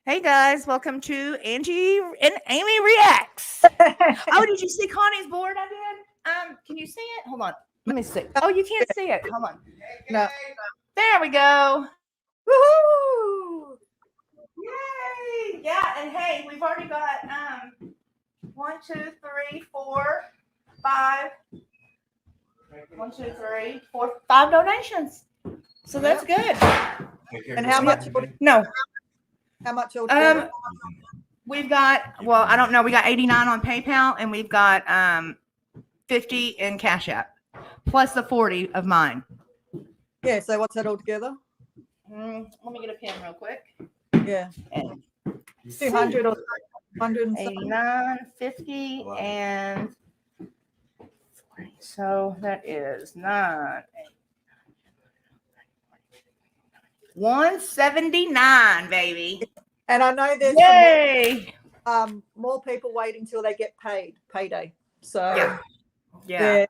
Hey guys, welcome to Angie and Amy Reacts. Oh, did you see Connie's board I did? Can you see it? Hold on. Let me see. Oh, you can't see it. Hold on. No. There we go. Woohoo! Yay! Yeah, and hey, we've already got 1, 2, 3, 4, 5. 1, 2, 3, 4, 5 donations. So that's good. And how much? No. How much altogether? We've got, well, I don't know. We got 89 on PayPal and we've got 50 in Cash App, plus the 40 of mine. Yeah. So what's that altogether? Let me get a pen real quick. Yeah. And 200 or 100 and 89, 50, and 40. So that is 9, 8, 179, baby. And I know there's Yay! more people waiting till they get payday. So yeah, they're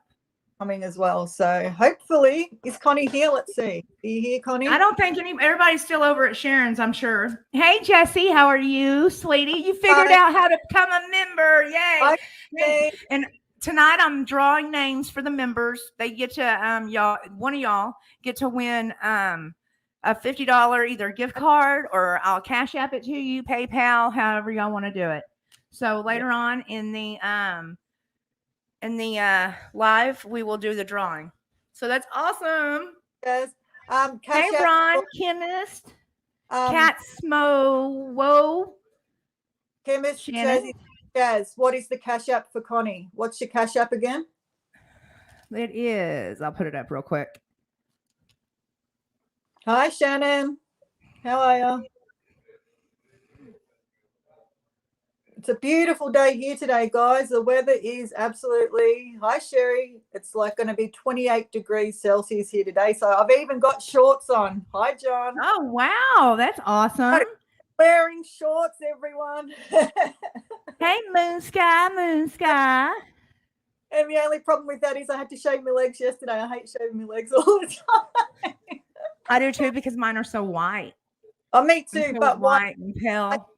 coming as well. So hopefully, is Connie here? Let's see. Are you here, Connie? I don't think everybody's still over at Sharon's, I'm sure. Hey, Jessie, how are you, sweetie? You figured out how to become a member. Yay. Okay. And tonight I'm drawing names for the members. They get to, one of y'all get to win a $50 either gift card, or I'll Cash App it to you, PayPal, however y'all want to do it. So later on in the live, we will do the drawing. So that's awesome. Yes. Hey, Ron, Chemist, Cat Smo, Chemist, Jazz. What is the Cash App for Connie? What's your Cash App again? It is. I'll put it up real quick. Hi, Shannon. How are you? It's a beautiful day here today, guys. The weather is absolutely, hi, Sherry. It's like going to be 28 degrees Celsius here today. So I've even got shorts on. Hi, John. Oh, wow. That's awesome. Wearing shorts, everyone. Hey, Moon Sky, Moon Sky. And the only problem with that is I had to shave my legs yesterday. I hate shaving my legs all the time. I do too, because mine are so white. Oh, me too. So but white and pale.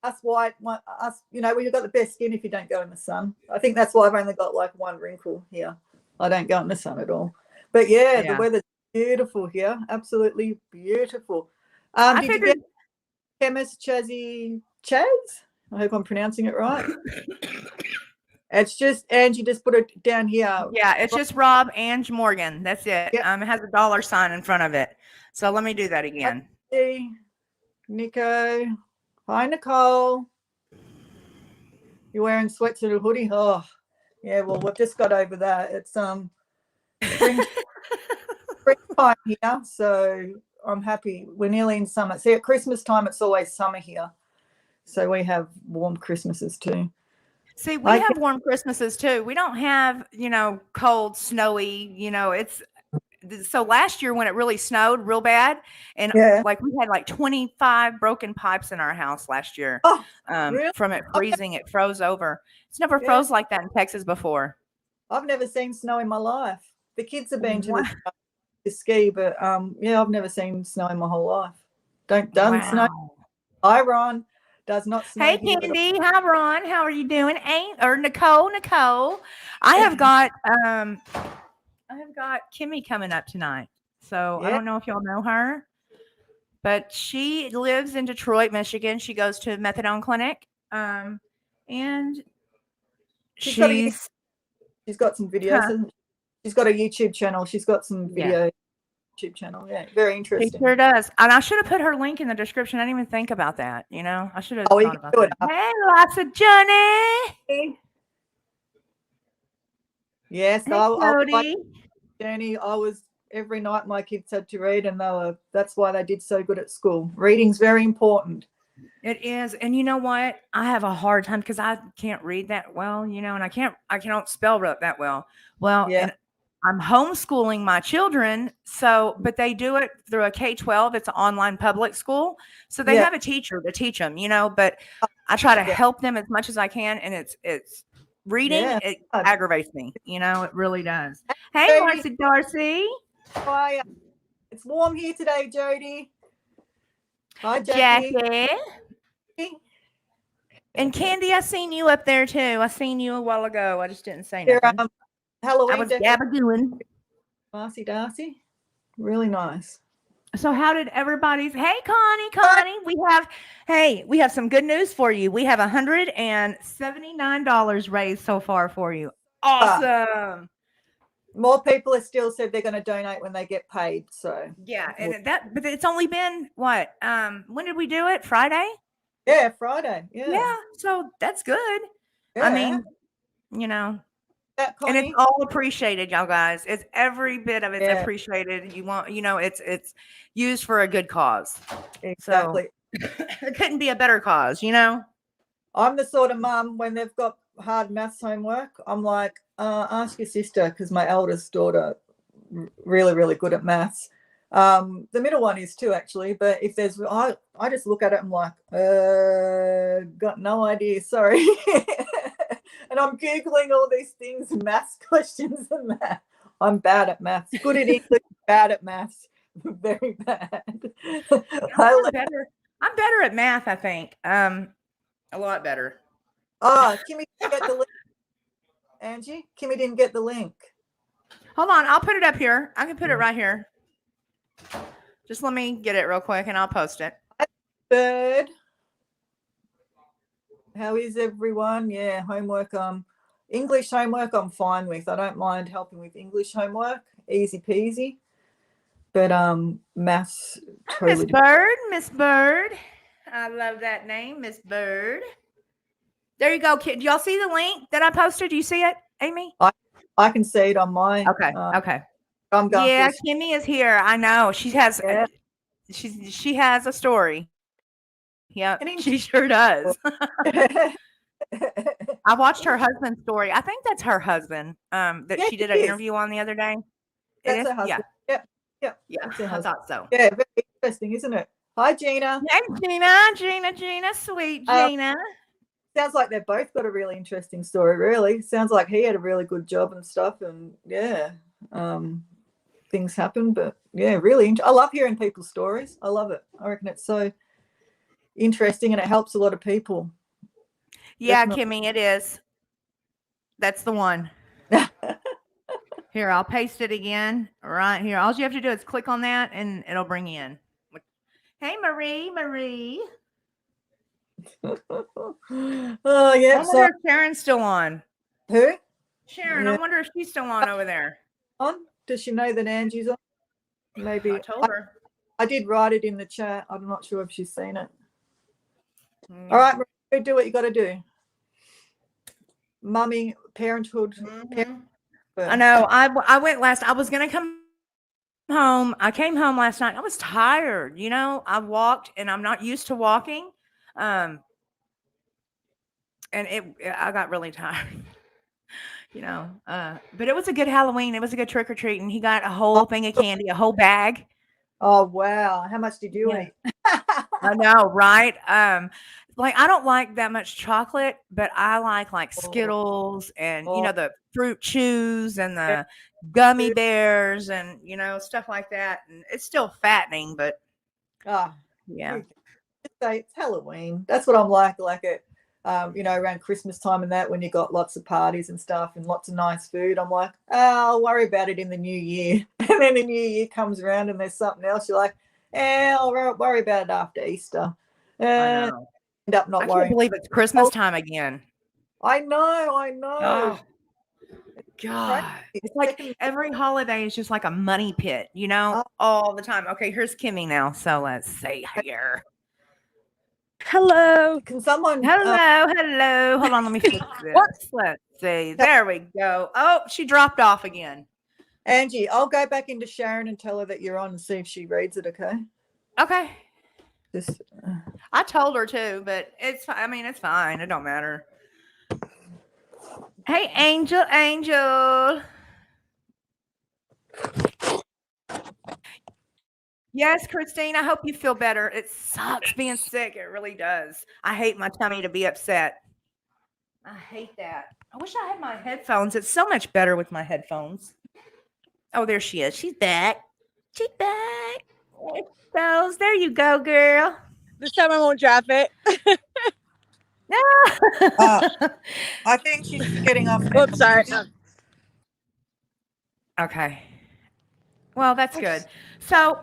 Us white, us, we've got the best skin if you don't go in the sun. I think that's why I've only got like one wrinkle here. I don't go in the sun at all. But yeah. The weather's beautiful here. Absolutely beautiful. Did you get Chemist Chaz? I hope I'm pronouncing it right. It's just Angie. Just put it down here. Yeah, it's just Rob Ange Morgan. That's it. Yep. It has a $sign in front of it. So let me do that again. Hey, Nico. Hi, Nicole. You're wearing sweats and a hoodie. Oh, yeah. Well, we've just got over that. It's springtime here, so I'm happy. We're nearly in summer. See, at Christmas time, it's always summer here, so we have warm Christmases too. See, we have warm Christmases too. We don't have, cold, snowy, it's so last year when it really snowed real bad, and like we had like 25 broken pipes in our house last year. Really? From it freezing. It froze over. It's never froze like that in Texas before. I've never seen snow in my life. The kids have been to ski, but I've never seen snow in my whole life. Doesn't snow. Hi, Ron. Does not snow. Hey, Candy. Hi, Ron. How are you doing? Nicole. I have got Kimmy coming up tonight. So I don't know if y'all know her, but she lives in Detroit, Michigan. She goes to a methadone clinic. And she's got some videos. She's got a YouTube channel. She's got some video YouTube channel. Yeah, very interesting. She sure does. And I should have put her link in the description. I didn't even think about that. I should have thought about that. Hey, lots of Johnny. Yes, Journey. I was every night my kids had to read, and that's why they did so good at school. Reading's very important. It is. And you know what? I have a hard time because I can't read that well, and I can't spell that well. Well, and I'm homeschooling my children. So, but they do it through a K-12. It's an online public school. So they have a teacher to teach them, but I try to help them as much as I can. And it's reading. It aggravates me. It really does. Hey, Darcy. Hi. It's warm here today, Jody. Hi, Jackie. And Candy, I seen you up there too. I seen you a while ago. I just didn't say Your nothing. Halloween I was gabagooing. Marcy Darcy. Really nice. So how did everybody's hey Connie, we have some good news for you. We have $179 raised so far for you. Awesome. More people have still said they're going to donate when they get paid. So yeah, and but it's only been what? When did we do it? Friday? Yeah, Friday. Yeah, so that's good. Yeah. I mean, and it's all appreciated, y'all guys. It's every bit of it's appreciated. You want, it's used for a good cause. Exactly. So it couldn't be a better cause, I'm the sort of mum when they've got hard maths homework, I'm like, ask your sister, because my eldest daughter really, really good at maths. The middle one is too, actually. But if there's, I just look at it. I'm like, got no idea. Sorry. And I'm Googling all these things, maths questions and that. I'm bad at maths. Good at English, bad at maths. Very bad. I'm better at math, I think. A lot better. Oh, Kimmy didn't get the link. Angie, Kimmy didn't get the link. Hold on, I'll put it up here. I can put it right here. Just let me get it real quick and I'll post it. Bird. How is everyone? Yeah, homework. English homework I'm fine with. I don't mind helping with English homework. Easy peasy. But maths totally. Miss Bird. I love that name, Miss Bird. There you go, kid. Do y'all see the link that I posted? Do you see it, Amy? I can see it on my. Okay. I'm going. Yeah, Kimmy is here. I know she has. She has a story. Yeah, she sure does. I watched her husband's story. I think that's her husband. That she did an interview on the other day. That's her husband. Yeah. I thought so. Yeah, very interesting, isn't it? Hi, Gina. Hey, Gina, sweet Gina. Sounds like they've both got a really interesting story, really. Sounds like he had a really good job and stuff, and things happen. But yeah, really, I love hearing people's stories. I love it. I reckon it's so interesting and it helps a lot of people. Yeah, Kimmy, it is. That's the one. Here, I'll paste it again right here. All you have to do is click on that and it'll bring you in. Hey, Marie. Oh, yeah. I wonder if Sharon's still on. Who? Sharon. Yeah. I wonder if she's still on over there. On? Does she know that Angie's on? Maybe. I told her. I did write it in the chat. I'm not sure if she's seen it. All right, Marie, do what you got to do. Mummy, parenthood. I know. I went I was going to come home. I came home last night. I was tired. I walked and I'm not used to walking. And I got really tired, but it was a good Halloween. It was a good trick or treat. And he got a whole thing of candy, a whole bag. Oh, wow. How much did you eat? I know, right? I don't like that much chocolate, but I like Skittles and, the fruit chews and the gummy bears and, stuff like that. And it's still fattening, but yeah. It's Halloween. That's what I'm like it, around Christmas time and that, when you got lots of parties and stuff and lots of nice food, I'm like, I'll worry about it in the new year. And then the new year comes around and there's something else. You're like, I'll worry about it after Easter. I know. End up not I worrying. Can't believe it's Christmas time again. I know. Oh, God. It's like every holiday is just like a money pit, all the time. Okay, here's Kimmy now. So let's see here. Hello. Can someone? Hello. Hold on, let me fix this. Let's see. There we go. Oh, she dropped off again. Angie, I'll go back into Sharon and tell her that you're on and see if she reads it. Okay. Okay. I told her to, but it's fine. It don't matter. Hey, Angel. Yes, Christine, I hope you feel better. It sucks being sick. It really does. I hate my tummy to be upset. I hate that. I wish I had my headphones. It's so much better with my headphones. Oh, there she is. She's back. There you go, girl. This time I won't drop it. I think she's getting off. Oops, sorry. Okay. Well, that's good. So,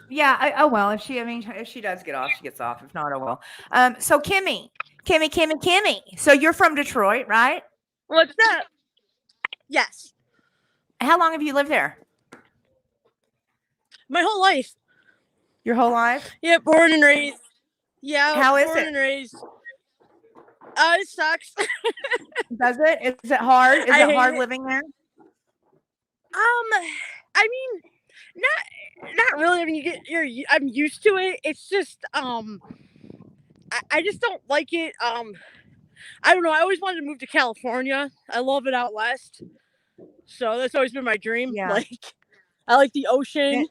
yeah. Oh well. If she does get off, she gets off. If not, oh well. So Kimmy. So you're from Detroit, right? What's up? Yes. How long have you lived there? My whole life. Your whole life? Yeah, born and raised. Yeah, How is born it? and raised. It sucks. Does it? Is it hard? Is it hard living there? I mean, not really. I mean, I'm used to it. It's just, I just don't like it. I don't know. I always wanted to move to California. I love it out west. So that's always been my dream. Yeah. Like, I like the ocean.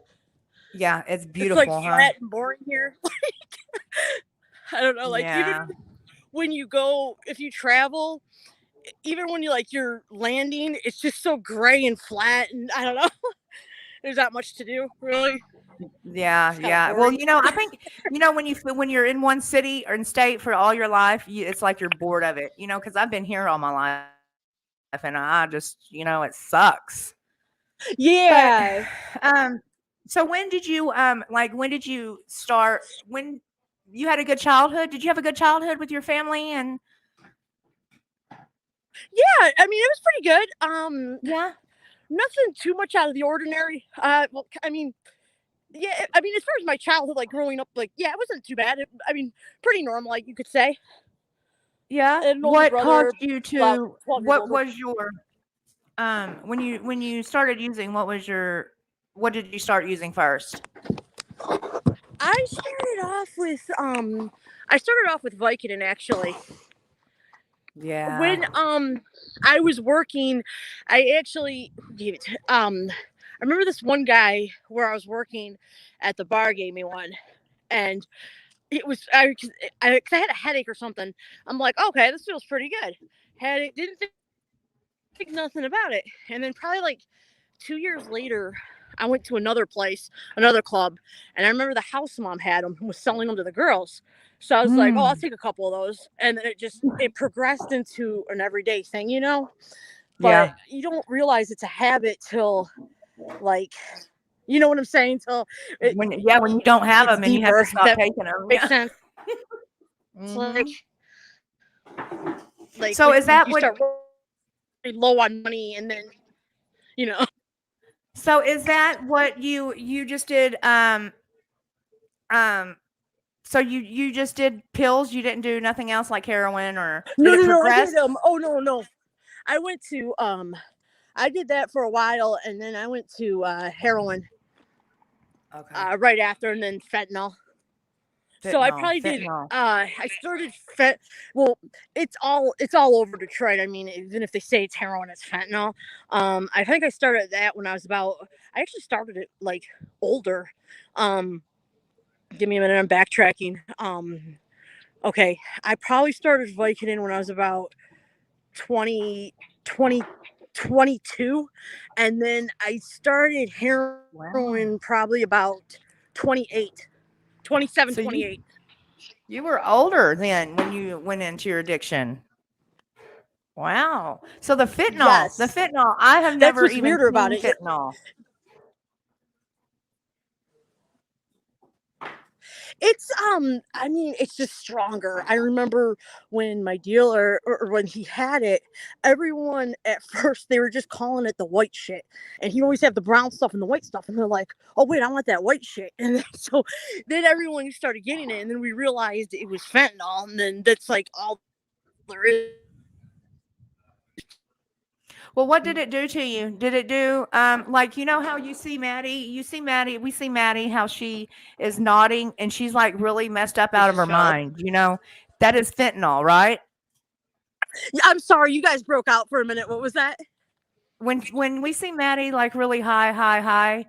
Yeah, it's beautiful. It's like flat and boring here. I don't know. Like, even when you go, if you travel, even when you're landing, it's just so gray and flat, and I don't know. There's not much to do, really. Yeah. Well, I think when you're in one city or in state for all your life, it's like you're bored of it. Because I've been here all my life, and I just it sucks. Yeah. But, so when did you start? When you had a good childhood? Did you have a good childhood with your family? And yeah, I mean, it was pretty good. Yeah. Nothing too much out of the ordinary. Well, I mean, yeah, I mean, as far as my childhood, like growing up, like, yeah, it wasn't too bad. I mean, pretty normal, like you could say. Yeah. And what caused you to? What older. was your when you started using? What did you start using first? I started off with Vicodin, actually. Yeah. When I was working, I actually gave it. I remember this one guy where I was working at the bar gave me one, and it was I had a headache or something. I'm like, okay, this feels pretty good. Headache, didn't think nothing about it, and then probably like 2 years later, I went to another club, and I remember the house mom had them and was selling them to the girls. So I was like, oh, I'll take a couple of those. And then it progressed into an everyday thing, But you don't realize it's a habit till, like, you know what I'm saying? When you don't have them and you have to stop taking them. Makes sense. Mm-hmm. Like, so is that what? Start low on money, and then, So is that what you just did? So you just did pills? You didn't do nothing else like heroin or no. I did, no. I went to I did that for a while, and then I went to heroin. Okay. Right after, and then fentanyl. So I probably did. I started well, it's all over Detroit. I mean, even if they say it's heroin, it's fentanyl. I think I started that when I actually started it like older. Give me a minute. I'm backtracking. Okay, I probably started Vicodin when I was about 22, and then I started heroin probably about 28. 27, so 28. You were older then when you went into your addiction. Wow. So the fentanyl, I have never even weirder about it. Fentanyl. It's I mean, it's just stronger. I remember when my dealer or when he had it, everyone at first they were just calling it the white shit, and he'd always have the brown stuff and the white stuff, and they're like, oh wait, I want that white shit. And then everyone started getting it, and then we realized it was fentanyl, and then that's like all there is. Well, what did it do to you? Did it do like how we see Maddie how she is nodding and she's like really messed up out of her mind, that is fentanyl, right? Yeah, I'm sorry, you guys broke out for a minute. What was that? When we see Maddie like really high,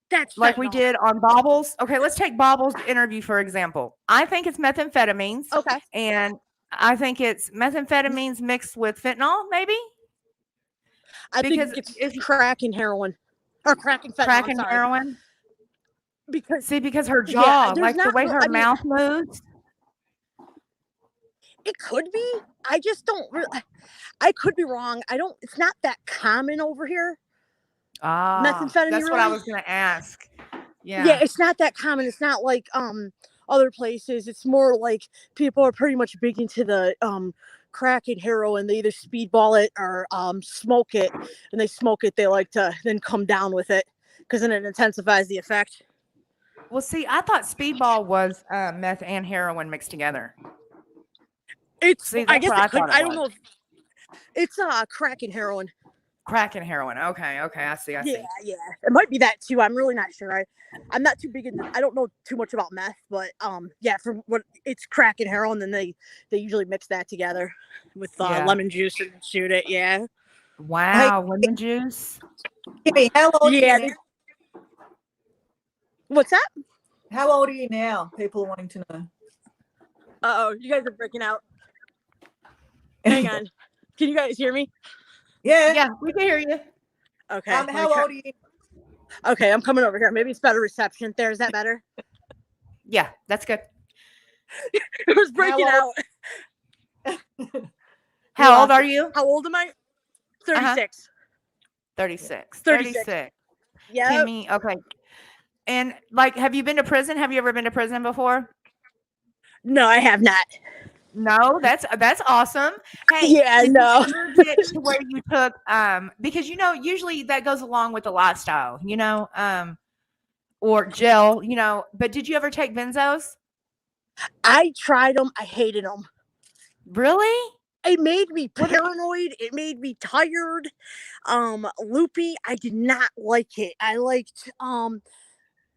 that's like fentanyl. we did on Bobbles. Okay, let's take Bobbles' interview for example. I think it's methamphetamines. Okay. And I think it's methamphetamines mixed with fentanyl, maybe. I think it's crack and heroin, or crack and fentanyl. Crack and heroin. Because her jaw, like the way her mouth moves. It could be. I just don't. I could be wrong. I don't. It's not that common over here. Methamphetamine, That's what I was going to ask. Yeah, it's not that common. It's not like other places. It's more like people are pretty much big into the crack and heroin. They either speedball it or smoke it. And they smoke it, they like to then come down with it because then it intensifies the effect. Well, see, I thought speedball was meth and heroin mixed together. I guess it could. I don't know. It's crack and heroin. Crack and heroin. Okay, I see. Yeah. It might be that too. I'm really not sure. I'm not too big into. I don't know too much about meth, but yeah, from what it's crack and heroin, then they usually mix that together with lemon juice and shoot it. Yeah. Wow, lemon juice. Kimmy, how old are you now? What's that? How old are you now? People are wanting to know. Oh, you guys are breaking out. Hang on. Can you guys hear me? Yeah, we can hear you. Okay. How old are you? Okay, I'm coming over here. Maybe it's better reception there. Is that better? Yeah, that's good. It was breaking out. How old are you? How old am I? 36. 36. Yeah. Kimmy, okay. And like, have you been to prison? Have you ever been to prison before? No, I have not. No, that's awesome. Hey, yeah, no. Did you get to where you took because usually that goes along with the lifestyle, or gel, but did you ever take benzos? I tried them. I hated them. Really? It made me paranoid. It made me tired, loopy. I did not like it. I liked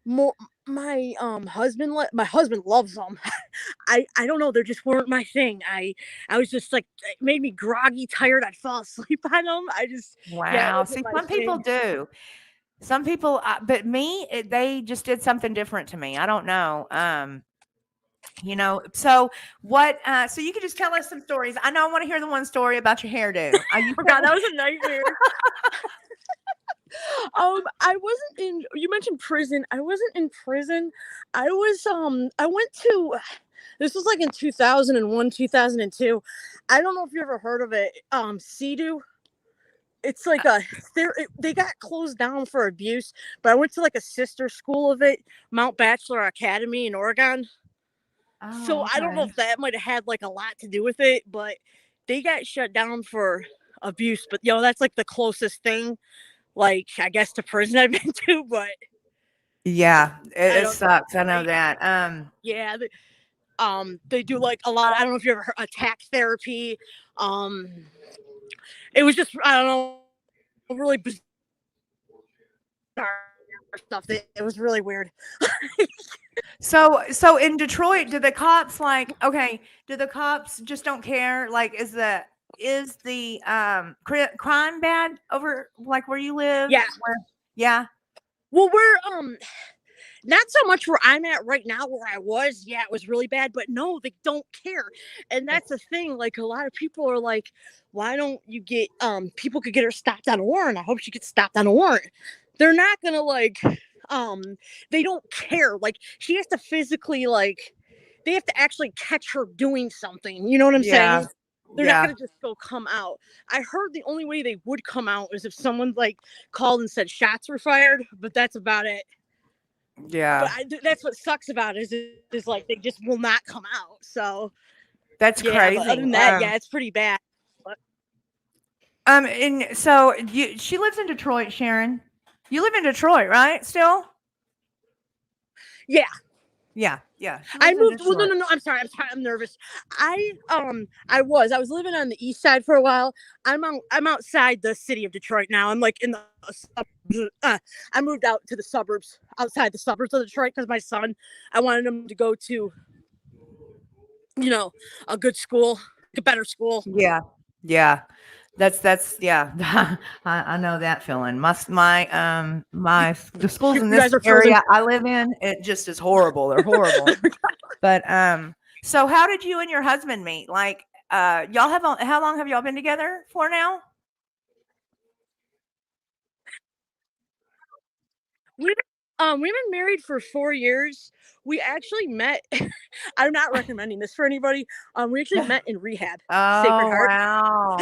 more my husband loves them. I don't know, they just weren't my thing. I was just like, it made me groggy, tired. I'd fall asleep on them. Wow. See, some people do. Some people, but me, they just did something different to me. I don't know. So what? So you could just tell us some stories. I know I want to hear the one story about your hairdo. Oh God, that was a nightmare. I wasn't in. You mentioned prison. I wasn't in prison. I was. I went to. This was like in 2001, 2002. I don't know if you ever heard of it. CEDU. It's like they got closed down for abuse, but I went to like a sister school of it, Mount Bachelor Academy in Oregon. Oh, so okay. I don't know if that might have had like a lot to do with it, but they got shut down for abuse. But that's like the closest thing, like I guess, to prison I've been to. But yeah, it sucks. I know that. Yeah. They do like a lot. I don't know if you ever heard attack therapy. It was just, I don't know, really bizarre stuff. It was really weird. So in Detroit, do the cops do the cops just don't care? Like, is the crime bad over like where you live? Yeah. Yeah. Well, we're not so much where I'm at right now. Where I was, yeah, it was really bad. But no, they don't care, and that's the thing. Like, a lot of people are like, "Why don't you get people could get her stopped on a warrant? I hope she gets stopped on a warrant." They're not gonna they don't care. Like, she has to physically they have to actually catch her doing something. You know what I'm saying? They're not gonna just go come out. I heard the only way they would come out is if someone called and said shots were fired, but that's about it. Yeah. But that's what sucks about it is like they just will not come out. So that's crazy. Other than that, it's pretty bad. But, and so she lives in Detroit, Sharon. You live in Detroit, right? Still? Yeah. Yeah. I moved. Well, no. I'm sorry. I'm nervous. I was living on the east side for a while. I'm outside the city of Detroit now. I'm like in the suburbs. I moved out to the suburbs, outside the suburbs of Detroit, because my son, I wanted him to go to, a good school, a better school. Yeah. That's yeah. I know that feeling. The schools in this area I live in, it just is horrible. They're horrible. But so how did you and your husband meet? Like y'all how long have y'all been together for now? We've been married for 4 years. We actually met. I'm not recommending this for anybody. We actually met in rehab. Sacred Oh, Heart. wow.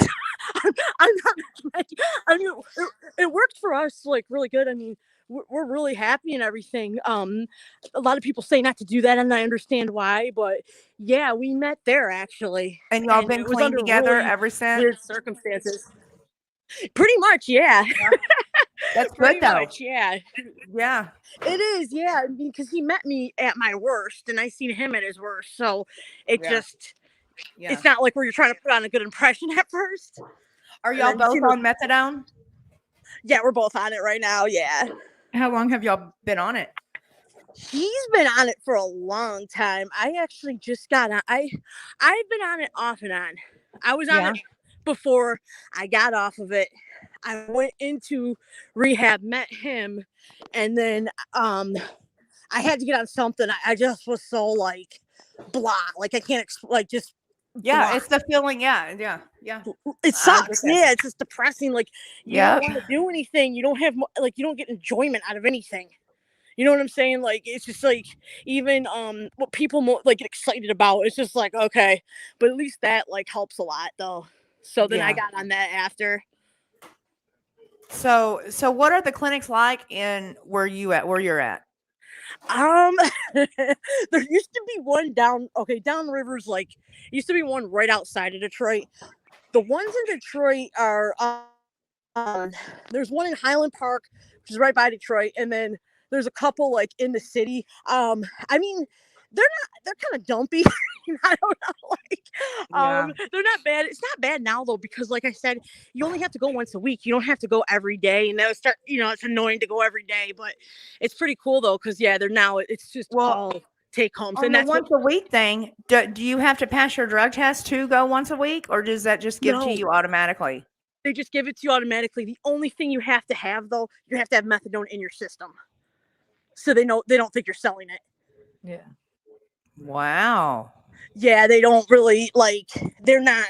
I'm not recommending. I mean, it worked for us like really good. I mean, we're really happy and everything. A lot of people say not to do that, and I understand why. But yeah, we met there actually, And y'all and been it was clean under together really ever since? weird circumstances. Pretty much, yeah. That's good Pretty though. much, yeah. Yeah. It is, yeah, because he met me at my worst, and I seen him at his worst. So it Yeah. just, Yeah. it's not like where you're trying to put on a good impression at first. Are And y'all then you both see on methadone? yeah, we're both on it right now. Yeah, How long have y'all been on it? he's been on it for a long time. I actually just got on. I've been on it off and on. I was on Yeah. it before I got off of it. I went into rehab, met him, and then I had to get on something. I just was so like blah, like I can't like just Yeah, blah. it's the feeling. Yeah. It I get sucks. that. Yeah, it's just depressing. Like you don't Yep. want to do anything. You don't have like you don't get enjoyment out of anything. You know what I'm saying? Like it's just like even what people like get excited about. It's just like okay, but at least that like helps a lot though. So then I Yeah. got on that after. So what are the clinics like in where you're at? There used to be one down down the rivers like used to be one right outside of Detroit. The ones in Detroit are there's one in Highland Park, which is right by Detroit, and then there's a couple like in the city. I mean, they're kind of dumpy. I don't know, like Yeah. they're not bad. It's not bad now though because like I said, you only have to go once a week. You don't have to go every day, and that'll start. It's annoying to go every day, but it's pretty cool though because yeah, they're now it's just all take homes, On and the that's once a week thing, do you have to pass your drug test to go once a week, or does that just give to no. you automatically? They just give it to you automatically. The only thing you have to have though, you have to have methadone in your system, so they don't think you're selling it. Yeah. Wow. Yeah, they don't really like. They're not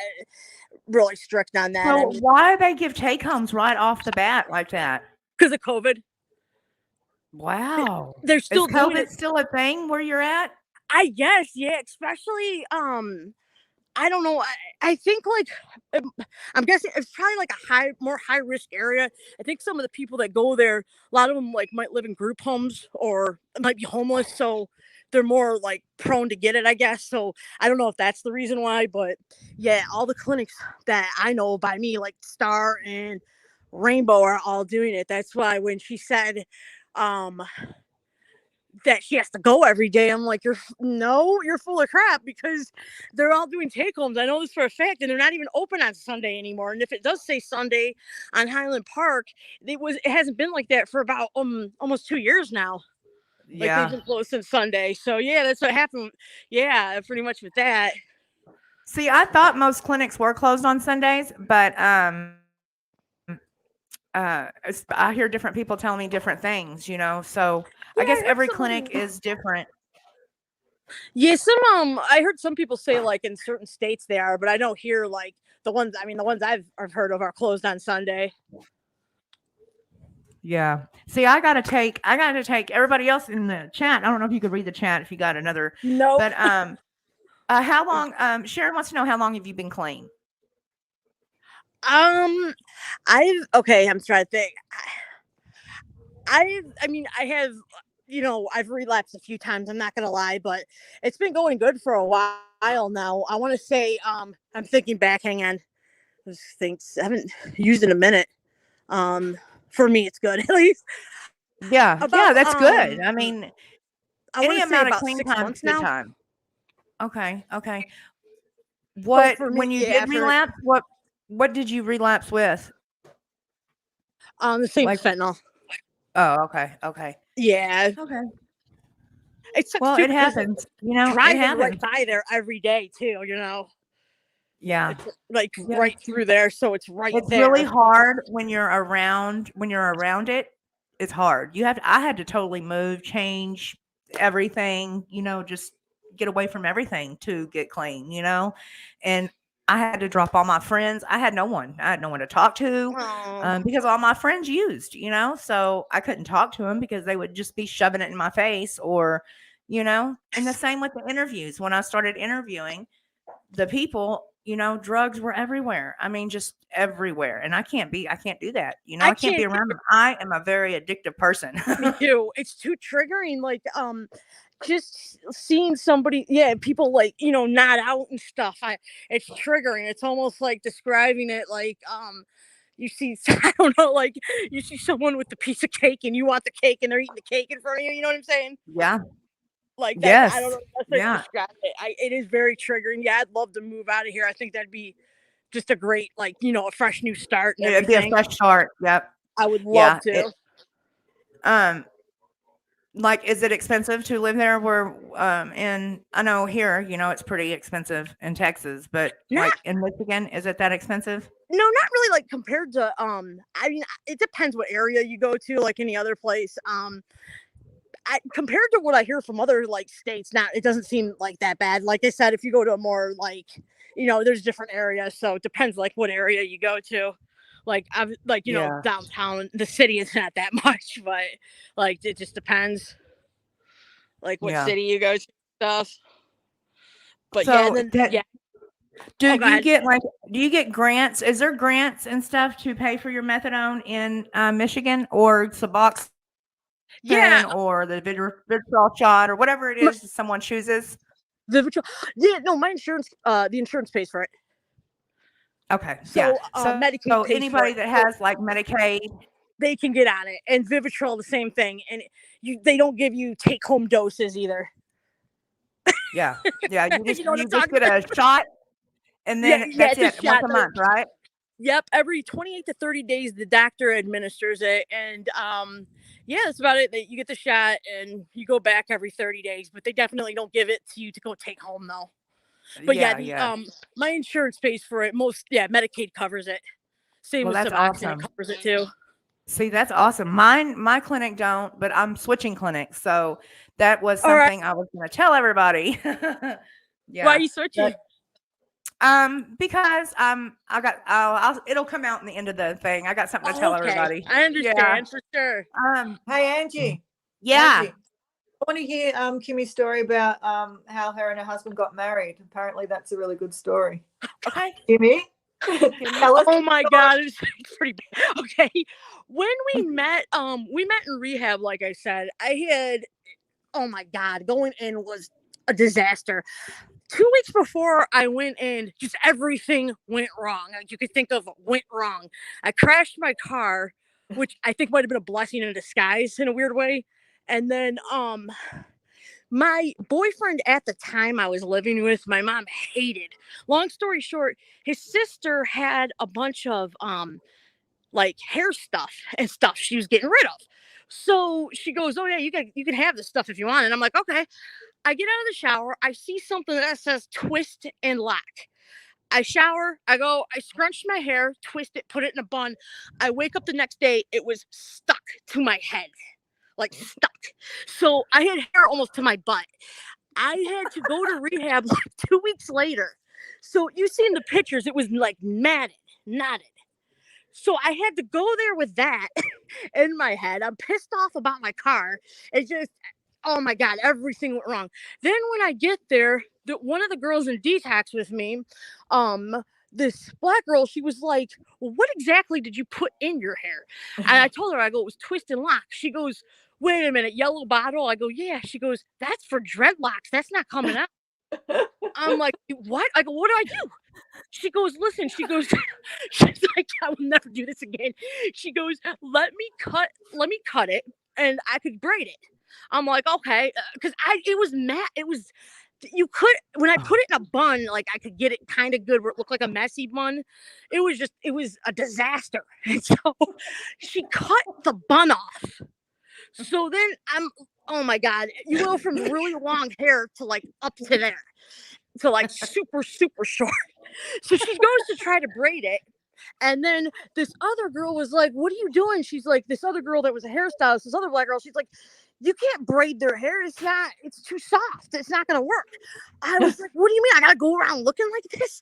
really strict on that. So why do they give take homes right off the bat like that? Because of COVID. Wow. They're still Is doing COVID it. still a thing where you're at? I guess, yeah. Especially, I don't know. I think like I'm guessing it's probably like a more high risk area. I think some of the people that go there, a lot of them like might live in group homes or might be homeless, so they're more like prone to get it, I guess. So I don't know if that's the reason why, but yeah, all the clinics that I know by me, like Star and Rainbow, are all doing it. That's why when she said, um, that she has to go every day. I'm like, you're full of crap because they're all doing take homes. I know this for a fact, and they're not even open on Sunday anymore. And if it does say Sunday on Highland Park, it hasn't been like that for about almost 2 years now. Like they've been closed since Sunday. So yeah, that's what happened. Yeah, pretty much with that. See, I thought most clinics were closed on Sundays, but I hear different people telling me different things, so Yeah, I guess I heard every clinic is different. Yeah, I heard some people say like in certain states they are, but I know here like the ones I've heard of are closed on Sunday. Yeah. See, I gotta take everybody else in the chat. I don't know if you could read the chat if you got another. No. But how long? Sharon wants to know how long have you been clean? I'm trying to think. I have, I've relapsed a few times. I'm not gonna lie, but it's been going good for a while now. I want to say, I'm thinking back. Hang on, I haven't used in a minute. For me, it's good at least. Yeah, that's good. I mean, I any amount of about clean 6 time is months good now. time. Okay. So for me, When you did relapse, what did you relapse with? The same fentanyl. Oh, okay. Yeah. Okay. It sucks Well, too. it happens. Driving right by there every day too. Yeah. It's like right through there, so it's right It's there. really hard when you're around it. It's hard. I had to totally move, change everything, just get away from everything to get clean, and I had to drop all my friends. I had no one. I had no one to talk to because all my friends used, so I couldn't talk to them because they would just be shoving it in my face or, and the same with the interviews. When I started interviewing the people, drugs were everywhere. I mean, just everywhere. And I can't do that. I can't be around them. I am a very addictive person. Me too. It's too triggering. Like, just seeing somebody, people like, not out and stuff. It's triggering. It's almost like describing it like, you see, I don't know, like you see someone with the piece of cake and you want the cake and they're eating the cake in front of you. You know what I'm saying? Yeah. Like that. Yes. I don't know. That's describe it. It is very triggering. Yeah, I'd love to move out of here. I think that'd be just a great, like, a fresh new start. And it'd be a fresh start. Yep. I would love to. Like, is it expensive to live there? And I know here, it's pretty expensive in Texas, but like in Michigan, is it that expensive? No, not really. Like compared to, I mean, it depends what area you go to, like any other place. Compared to what I hear from other like states, it doesn't seem like that bad. Like I said, if you go to a more like, there's different areas, so it depends like what area you go to. Like I've like downtown, the city is not that much, but like it just depends, like what city you go to, stuff. But do you get grants? Is there grants and stuff to pay for your methadone in Michigan or Suboxone? Or the Vitrol shot or whatever it is someone chooses. My insurance, the insurance pays for it. Okay. So Medicaid so anybody that has like Medicaid, they can get on it. And Vivitrol, the same thing. And they don't give you take-home doses either. Yeah. You just get a shot and then that's it. Once a month, right? Yep. Every 28 to 30 days, the doctor administers it. And that's about it. You get the shot and you go back every 30 days, but they definitely don't give it to you to go take home though. But my insurance pays for it. Medicaid covers it. Same with Suboxone, it covers it too. See, that's awesome. My clinic don't, but I'm switching clinics. So that was something I was going to tell everybody. Why are you switching? Because it'll come out in the end of the thing. I got something to tell everybody. I understand for sure. Hey Angie. Yeah. Angie, I want to hear Kimmy's story about how her and her husband got married. Apparently that's a really good story. Okay. Kimmy? Oh my God, it's pretty bad. Okay. When we met in rehab, like I said, oh my God, going in was a disaster. 2 weeks before I went in, just everything went wrong. Like you could think of went wrong. I crashed my car, which I think might have been a blessing in disguise in a weird way. And then my boyfriend at the time I was living with, my mom hated. Long story short, his sister had a bunch of like hair stuff and stuff she was getting rid of. So she goes, "Oh yeah, you can have this stuff if you want." And I'm like, "Okay." I get out of the shower. I see something that says twist and lock. I shower. I go. I scrunch my hair, twist it, put it in a bun. I wake up the next day. It was stuck to my head. Like stuck. So I had hair almost to my butt. I had to go to rehab like 2 weeks later. So you see in the pictures, it was like knotted. So I had to go there with that in my head. I'm pissed off about my car. It's just, oh my God, everything went wrong. Then when I get there, one of the girls in detox with me, this black girl, she was like, "Well, what exactly did you put in your hair?" And I told her, I go, "It was twist and lock." She goes, "Wait a minute, yellow bottle?" I go, "Yeah." She goes, "That's for dreadlocks. That's not coming out." I'm like, "What?" I go, "What do I do?" She goes, "Listen," she goes, she's like, "I will never do this again." She goes, let me cut it and I could braid it. I'm like, "Okay." Because it was matte. It was, when I put it in a bun, like I could get it kind of good where it looked like a messy bun. It was a disaster. And so she cut the bun off. So then oh my God, you go from really long hair to like up to there, to like super, super short. So she goes to try to braid it. And then this other girl was like, "What are you doing?" She's like, this other girl that was a hairstylist, this other black girl, she's like, you can't braid their hair. It's too soft. It's not going to work. I was like, what do you mean? I got to go around looking like this?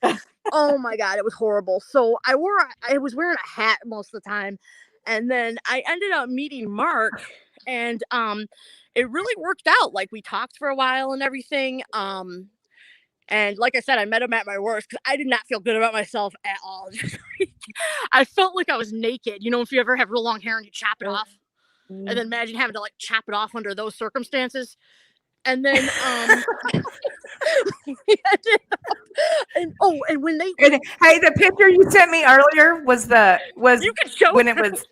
Oh my God, it was horrible. So I was wearing a hat most of the time. And then I ended up meeting Mark, and it really worked out. Like, we talked for a while and everything. And like I said, I met him at my worst because I did not feel good about myself at all. I felt like I was naked. You know, if you ever have real long hair and you chop it off, and then imagine having to like chop it off under those circumstances. And then and when they hey, the picture you sent me earlier was you can show when it was.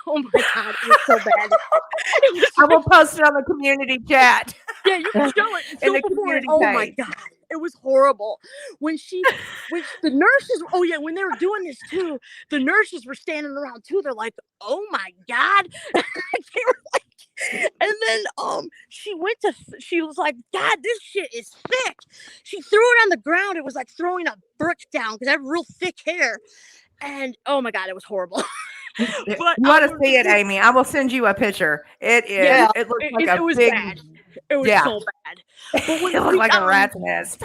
Oh my God, it was so bad. I will post it on the community chat. Yeah, you can show it. In the community oh page. My God, it was horrible. When the nurses, when they were doing this too, the nurses were standing around too. They're like, oh my God. They were like, and then she was like, God, this shit is thick. She threw it on the ground. It was like throwing a brick down because I have real thick hair. And oh my God, it was horrible. But you want to see it, Amy? I will send you a picture. It is. Yeah, it looks like it was big. bad. It was so bad. But when it looked like a rat's nest.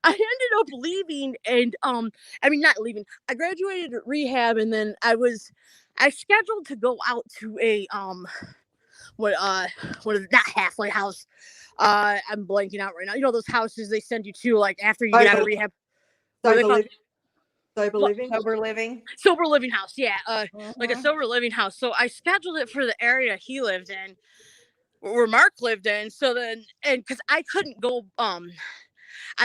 I ended up leaving, and not leaving. I graduated at rehab, and then I scheduled to go out to a what is it? Not halfway house. I'm blanking out right now. You know those houses they send you to like after you get out of rehab. Sober living house, yeah, like a sober living house. So I scheduled it for the area he lived in, where Mark lived in. So then, and because I couldn't go,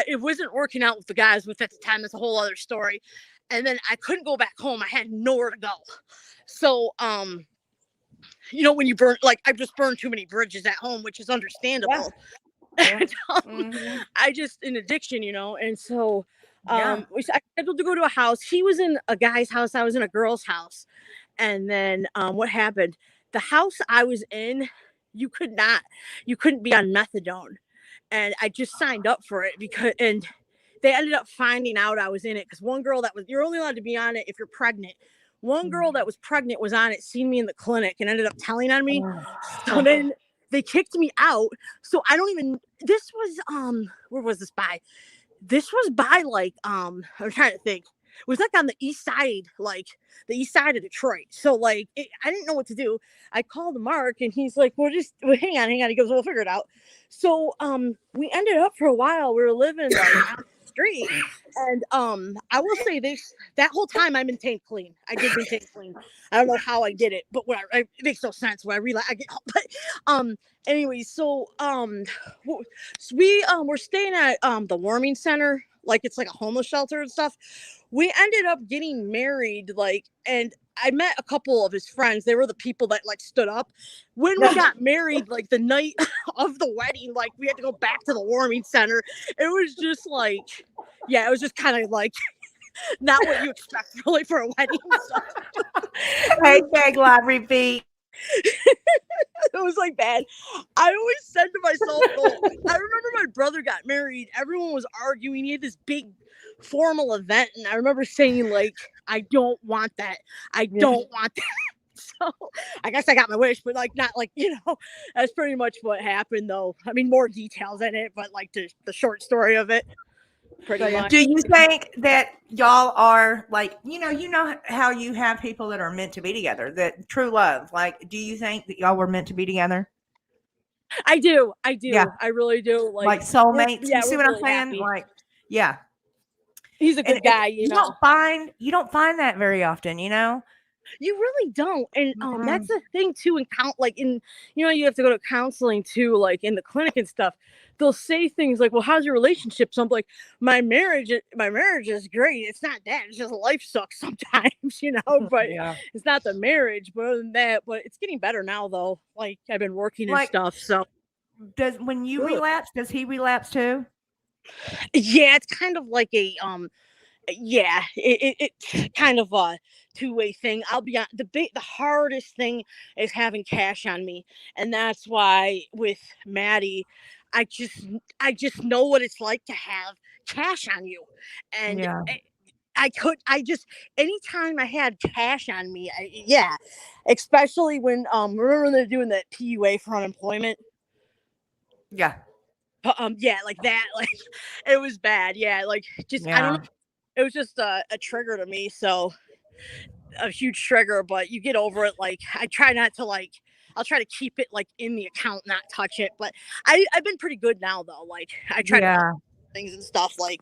it wasn't working out with the guys with at the time. That's a whole other story. And then I couldn't go back home. I had nowhere to go. So you know, when you burn, like I've just burned too many bridges at home, which is understandable. Yeah. And, I just an addiction, you know, and so. I scheduled to go to a house. He was in a guy's house. I was in a girl's house. And then what happened? The house I was in, you couldn't be on methadone. And I just signed up for it and they ended up finding out I was in it because one girl you're only allowed to be on it if you're pregnant. One girl that was pregnant was on it, seen me in the clinic and ended up telling on me. So then they kicked me out. So this was, where was this by? This was by like I'm trying to think. It was like on the east side, like the east side of Detroit. So like I didn't know what to do. I called Mark and he's like, hang on. He goes, we'll figure it out. So we ended up for a while. We were living like on the street. And I will say this, that whole time I maintained clean. I did maintain clean. I don't know how I did it, but it makes no sense when I realize but anyway, so we we're staying at the warming center, like it's like a homeless shelter and stuff. We ended up getting married, like, and I met a couple of his friends. They were the people that like stood up when we got married, like the night of the wedding. Like we had to go back to the warming center. It was just like, yeah, it was just kind of like not what you expect really for a wedding. So. Hashtag live repeat. It was like bad. I always said to myself, I remember my brother got married. Everyone was arguing. He had this big formal event. And I remember saying, like, I don't want that. I don't want that. So I guess I got my wish, but like, not like, you know, that's pretty much what happened though. I mean, more details in it, but like the short story of it. Pretty much. Do you think that y'all are like, you know how you have people that are meant to be together, that true love, like, do you think that y'all were meant to be together? I do. Yeah. I really do. Like soulmates. You see what I'm saying? Happy. Like, yeah. He's a good guy, you know. You don't find that very often, you know? You really don't. And that's the thing too, you have to go to counseling too, like in the clinic and stuff. They'll say things like, well, how's your relationship? So I'm like, my marriage is great. It's not that. It's just life sucks sometimes, you know, but it's not the marriage. But other than that, but it's getting better now though. Like I've been working and stuff. So when you relapse, does he relapse too? Yeah, it's kind of like a it's kind of a two-way thing. I'll be on the hardest thing is having cash on me, and that's why with Maddie, I just know what it's like to have cash on you, and anytime I had cash on me, especially when, remember when they're doing that PUA for unemployment? Yeah. Like that, like, it was bad. Yeah, like, just, I don't know. It was just a trigger to me. So, a huge trigger, but you get over it. Like, I try not to, like, I'll try to keep it like in the account, not touch it. But I've been pretty good now though. Like, I try to things and stuff like.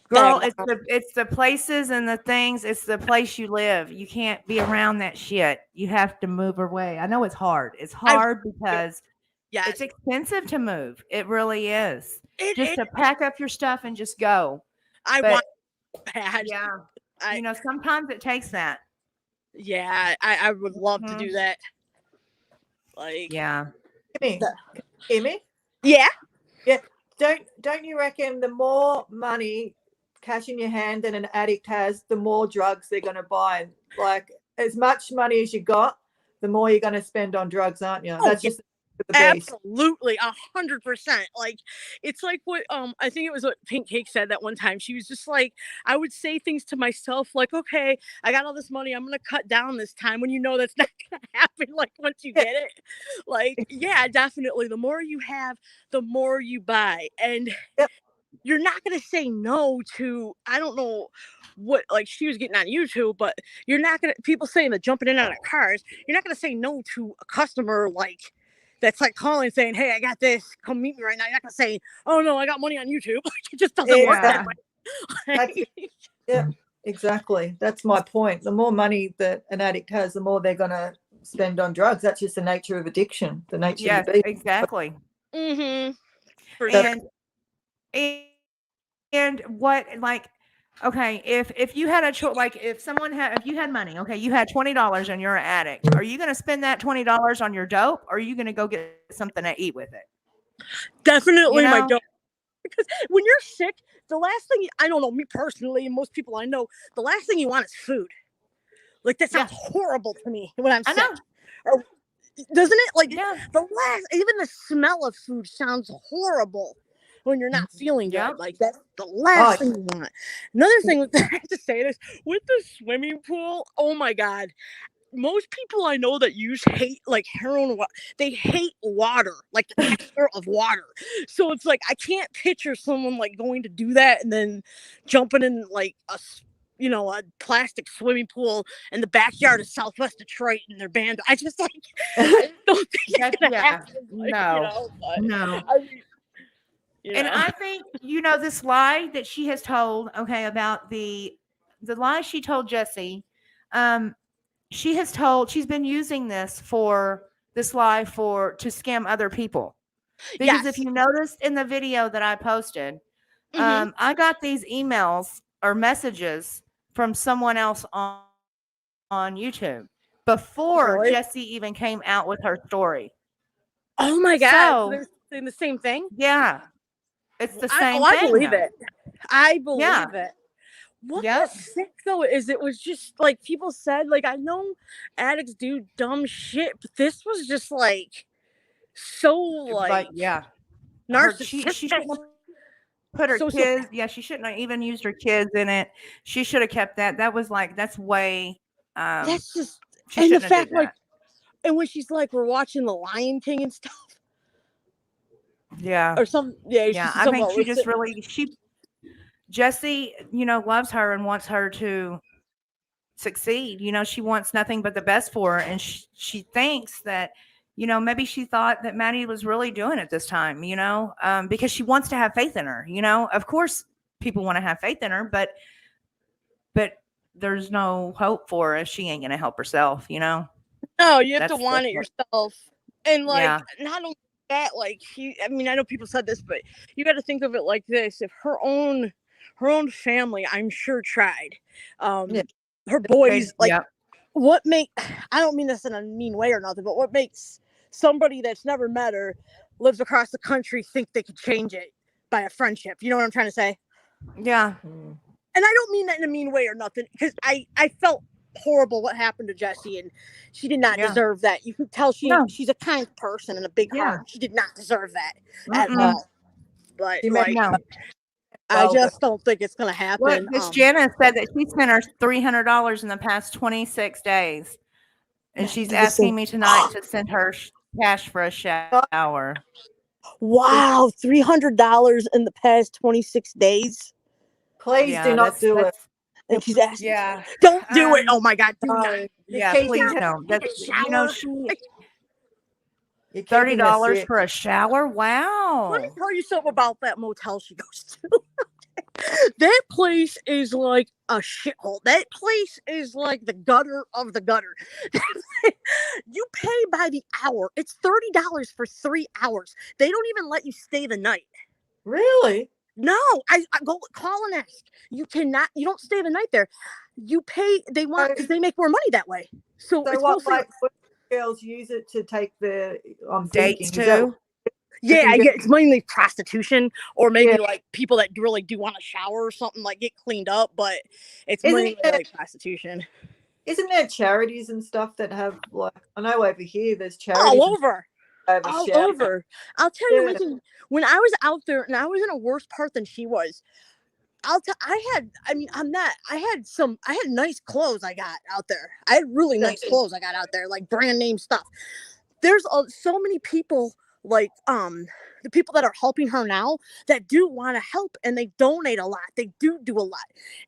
Girl, it's the places and the things. It's the place you live. You can't be around that shit. You have to move away. I know it's hard. It's hard because it's expensive to move. It really is. Just to pack up your stuff and just go. I want bad. Yeah. Sometimes it takes that. Yeah, I would love to do that. Like, yeah. Kimmy? Yeah. Yeah. Don't you reckon the more money, cash in your hand that an addict has, the more drugs they're going to buy? Like, as much money as you got, the more you're going to spend on drugs, aren't you? That's just absolutely 100%. Like, it's like what I think it was what Pink Cake said that one time. She was just like, I would say things to myself like, okay, I got all this money, I'm gonna cut down this time, when you know that's not gonna happen. Like, once you get it, like, yeah, definitely, the more you have, the more you buy. And you're not gonna say no to, I don't know what, like, she was getting on YouTube, but you're not gonna, people saying that jumping in and out of cars, you're not gonna say no to a customer like that's like calling saying, hey, I got this, come meet me right now. You're not gonna say, oh no, I got money on YouTube. It just doesn't work that way. Yeah, exactly. That's my point. The more money that an addict has, the more they're gonna spend on drugs. That's just the nature of addiction, the nature of the beast. Exactly. Mm-hmm. And what, like, okay, if you had a choice, like, if you had money, okay, you had $20 and you're an addict, are you going to spend that $20 on your dope, or are you going to go get something to eat with it? Definitely my dope. Because when you're sick, the last thing, I don't know, me personally, and most people I know, the last thing you want is food. Like, that sounds horrible to me when I'm sick. I know. Or, doesn't it? Like, even the smell of food sounds horrible when you're not feeling good. Like, that's the last thing you want. Another thing I have to say this, with the swimming pool, oh my God, most people I know that hate like heroin, they hate water, like the texture of water. So it's like, I can't picture someone like going to do that and then jumping in like a plastic swimming pool in the backyard of Southwest Detroit in their band. I just like, I don't think it's gonna happen. Like, no. And I think, this lie that she has told, okay, about the lie she told Jesse, she's been using this lie to scam other people. Because if you noticed in the video that I posted, I got these emails or messages from someone else on YouTube before Jesse even came out with her story. Oh my God. So they're saying the same thing? Yeah. It's the same thing. I believe it. I believe it. What was sick though is it was just like people said, like, I know addicts do dumb shit, but this was just like so like narcissistic. She shouldn't have put her kids. Yeah, she shouldn't have even used her kids in it. She should have kept that. That was like, that's way. That's just, and the fact like, and when she's like, we're watching The Lion King and stuff. Yeah. Or some. Yeah. I think she just really Jesse, loves her and wants her to succeed. She wants nothing but the best for her. And she thinks that, maybe she thought that Maddie was really doing it this time, because she wants to have faith in her. Of course people want to have faith in her, but there's no hope for her if she ain't going to help herself, No, you have to want it yourself. And like, not only that, like, I know people said this, but you got to think of it like this. If her own family, I'm sure, tried, her boys, like, what I don't mean this in a mean way or nothing, but what makes somebody that's never met her, lives across the country, think they could change it by a friendship? You know what I'm trying to say? Yeah. And I don't mean that in a mean way or nothing, because I felt horrible what happened to Jessie, and she did not deserve that. You could tell she's a kind person and a big heart. She did not deserve that at all. But I just don't think it's going to happen. Look, Miss Janice said that she spent her $300 in the past 26 days. And she's asking me tonight to send her cash for a shower. Wow, $300 in the past 26 days. Please do not do it. And she's asking, yeah, don't do it. Oh my God, do not. Yeah, please don't. That's, you know, $30 for a shower. Wow. Let me tell you something about that motel she goes to. That place is like a shithole. That place is like the gutter of the gutter. You pay by the hour. It's $30 for 3 hours. They don't even let you stay the night. Really? No, I go call and ask. You cannot. You don't stay the night there. You pay. They want because they make more money that way. So it's what girls use it to take the dates too? Yeah, it's mainly prostitution, or maybe like people that really do want a shower or something, like get cleaned up. But it's mainly like prostitution. Isn't there charities and stuff that have like? I know over here there's charities all over. I'll tell you, when I was out there, and I was in a worse part than she was. I had nice clothes I got out there. I had really nice clothes I got out there, like brand name stuff. There's so many people like the people that are helping her now that do want to help, and they donate a lot. They do a lot.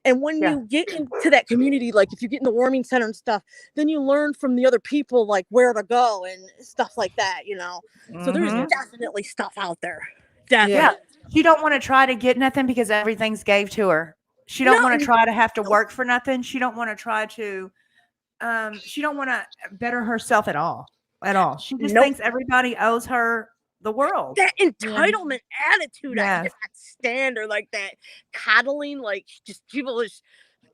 And when you get into that community, like if you get in the warming center and stuff, then you learn from the other people like where to go and stuff like that, you know. So there's definitely stuff out there. Definitely. Yeah. She don't want to try to get nothing because everything's gave to her. She don't want to try to have to work for nothing. She don't want to try to she don't want to better herself at all. She just thinks everybody owes her the world. That entitlement attitude I cannot stand, or like that coddling, like just people just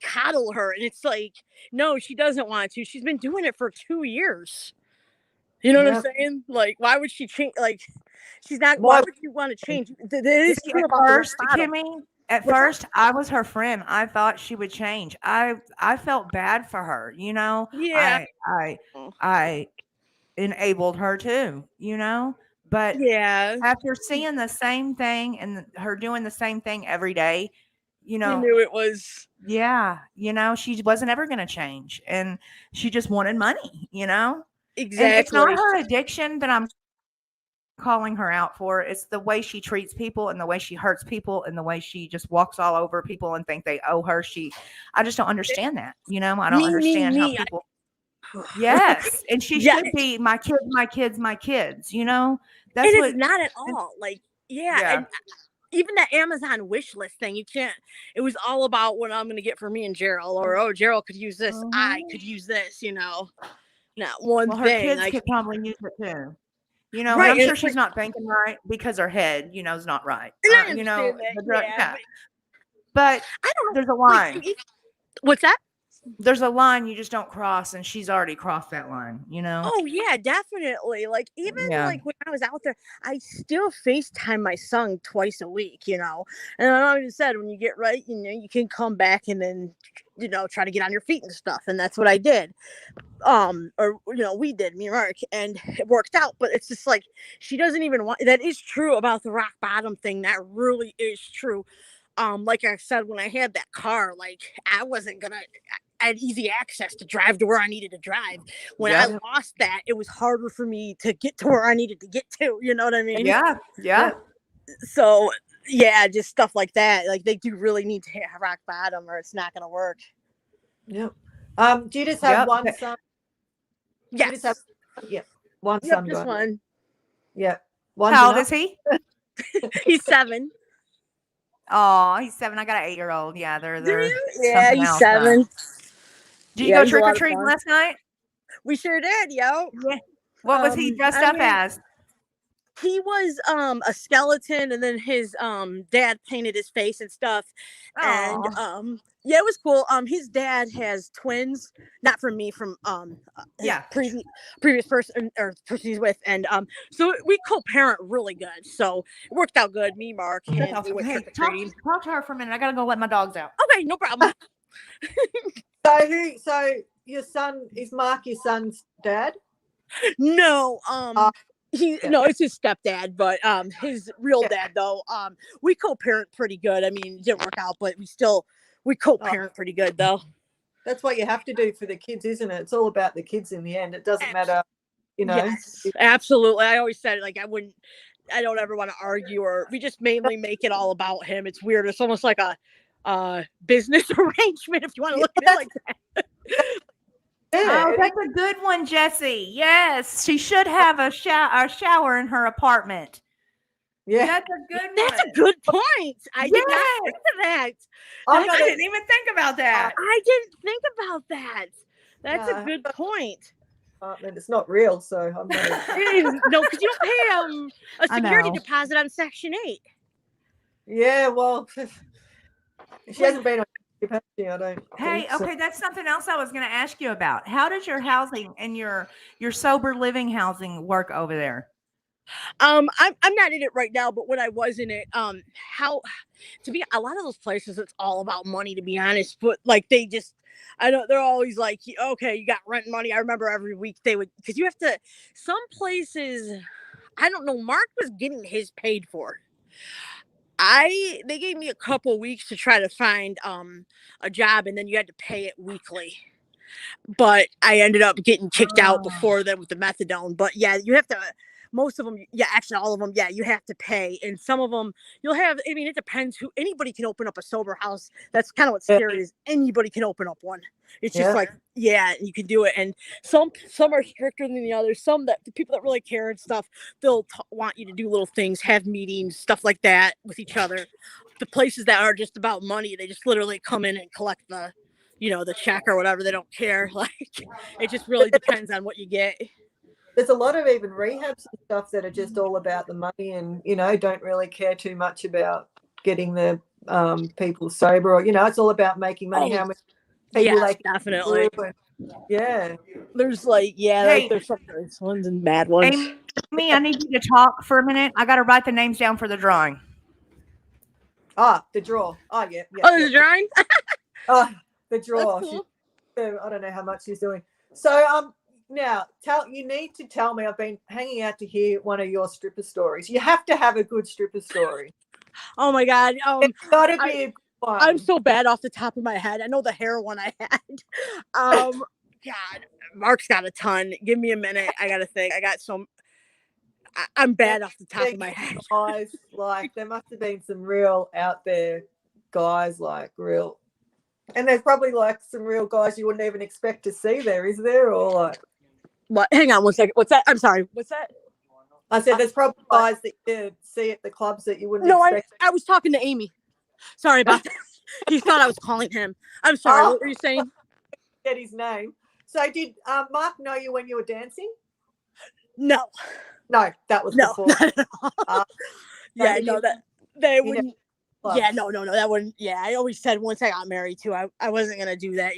coddle her, and it's like, no, she doesn't want to. She's been doing it for 2 years. You know what I'm saying? Like, why would she change? Like, she's not. Why would you want to change? It is true about first, Kimmy. At first, I was her friend. I thought she would change. I felt bad for her. You know. Yeah. I enabled her too. You know. But after seeing the same thing and her doing the same thing every day, you know, you knew it was. Yeah. You know, she wasn't ever going to change, and she just wanted money. You know. Exactly. And it's not her addiction that I'm calling her out for. It's the way she treats people and the way she hurts people and the way she just walks all over people and think they owe her. I just don't understand that. You know, I don't understand how people. Yes. And she should be my kids, you know, that's and it's not at all. Like, and even that Amazon wish list thing, you can't, it was all about what I'm going to get for me and Gerald, or, oh, Gerald could use this. I could use this, you know. Not one thing. Her kids could probably use it too. You know, I'm sure she's not thinking right because her head, you know, is not right. You know, but I don't know. There's a line. What's that? There's a line you just don't cross, and she's already crossed that line, you know? Oh, yeah, definitely. Like, even like when I was out there, I still FaceTime my son twice a week, you know? And I already said, when you get right, you know, you can come back and then, you know, try to get on your feet and stuff. And that's what I did. Or, you know, we did, me and Mark, and it worked out. But it's just like, she doesn't even want, that is true about the rock bottom thing. That really is true. Like I said, when I had that car, like, I wasn't gonna, I had easy access to drive to where I needed to drive. When I lost that, it was harder for me to get to where I needed to get to. You know what I mean? Yeah. So, just stuff like that. Like, they do really need to hit rock bottom, or it's not going to work. Yep. Do you just have one son? Yes. One son. Just one. Yep. How old is he? He's 7. Oh, he's 7. I got an 8-year-old. Yeah, they're he's 7. Did you go trick or treating last night? We sure did, yo. Yeah. What was he dressed up as? He was a skeleton, and then his dad painted his face and stuff. Aww. And it was cool. His dad has twins, not from me, from previous person or person he's with, and so we co-parent really good. So it worked out good. Me, Mark, and we went trick or treating. Talk to her for a minute. I gotta go let my dogs out. Okay, no problem. So your son is Mark your son's dad? No, No, it's his stepdad, but his real dad though. We co-parent pretty good. I mean, it didn't work out, but we co-parent pretty good though. That's what you have to do for the kids, isn't it? It's all about the kids in the end. It doesn't matter, Yes, absolutely. I always said like I don't ever want to argue, or we just mainly make it all about him. It's weird. It's almost like a business arrangement if you want to look at it like that. Oh, that's a good one, Jessie. Yes, she should have a shower in her apartment. Yeah, that's a good one. That's a good point. I did not think of that. I didn't even think about that. I didn't think about that. That's a good point. It's not real, so I'm not. No, because you don't pay a security deposit on Section 8. Yeah, well, she hasn't been on capacity, I don't. Hey, okay, that's something else I was going to ask you about. How does your housing and your sober living housing work over there? I'm not in it right now, but when I was in it, how to be a lot of those places, it's all about money, to be honest. But like I know they're always like, okay, you got rent money. I remember every week they would, because you have to. Some places, I don't know. Mark was getting his paid for. They gave me a couple weeks to try to find a job, and then you had to pay it weekly. But I ended up getting kicked out before then with the methadone. But yeah, you have to. Most of them, actually all of them, you have to pay. And some of them you'll have, I mean, it depends anybody can open up a sober house. That's kind of what's scary is anybody can open up one. It's just like, you can do it. And some are stricter than the others. Some the people that really care and stuff, they'll want you to do little things, have meetings, stuff like that with each other. The places that are just about money, they just literally come in and collect the check or whatever. They don't care. Like, it just really depends on what you get. There's a lot of even rehabs and stuff that are just all about the money and, don't really care too much about getting the people sober or, it's all about making money. How many people they can definitely. There's like, there's some nice ones and bad ones. Amy, I need you to talk for a minute. I got to write the names down for the drawing. The draw. Oh, yeah. The drawing? The draw. Cool. I don't know how much she's doing. So, now, you need to tell me. I've been hanging out to hear one of your stripper stories. You have to have a good stripper story. Oh my God! It's got to be a good one. I'm so bad off the top of my head. I know the hair one I had. God, Mark's got a ton. Give me a minute. I gotta think. I got some. I'm bad off the top of my head. Guys, like there must have been some real out there guys, like real. And there's probably like some real guys you wouldn't even expect to see there, is there? Or like. What? Hang on one second. What's that? I'm sorry. What's that? I said there's probably guys that you see at the clubs that you wouldn't expect. I was talking to Amy. Sorry about that. He thought I was calling him. I'm sorry. What were you saying? Get his name. So did Mark know you when you were dancing? No. No, that was before. That they wouldn't. No, that wouldn't. Yeah, I always said once I got married too, I wasn't gonna do that,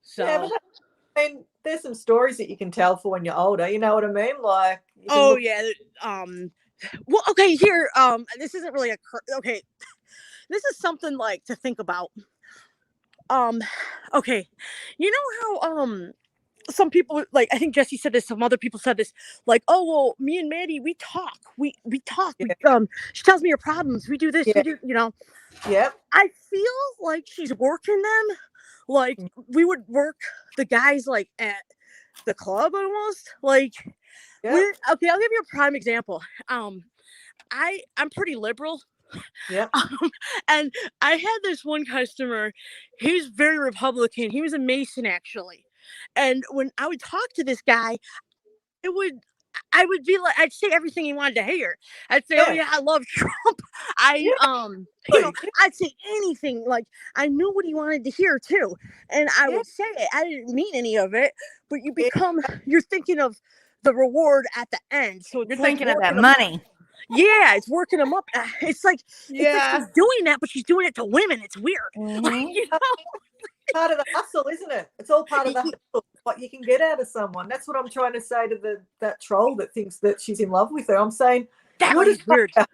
So. Yeah, but there's some stories that you can tell for when you're older. You know what I mean? Like. Well, okay. Here, this isn't really okay. This is something like to think about. Okay, you know how some people, like, I think Jessie said this, some other people said this, like, oh well, me and Maddie, we talk. We talk. She tells me her problems. We do this. We do. Yep. I feel like she's working them. Like we would work the guys like at the club almost. Like okay, I'll give you a prime example. I'm pretty liberal. Yeah. And I had this one customer, he's very Republican. He was a Mason actually. And when I would talk to this guy, I would be like, I'd say everything he wanted to hear. I'd say, oh yeah, I love Trump. I'd say anything. Like I knew what he wanted to hear too. And I would say it. I didn't mean any of it, but you're thinking of the reward at the end. So you're thinking of that money. Yeah, it's working them up. It's like, it's like she's doing that, but she's doing it to women. It's weird. Mm-hmm. Like, part of the hustle, isn't it? It's all part of the hustle. What you can get out of someone. That's what I'm trying to say to that troll that thinks that she's in love with her. I'm saying that was weird. I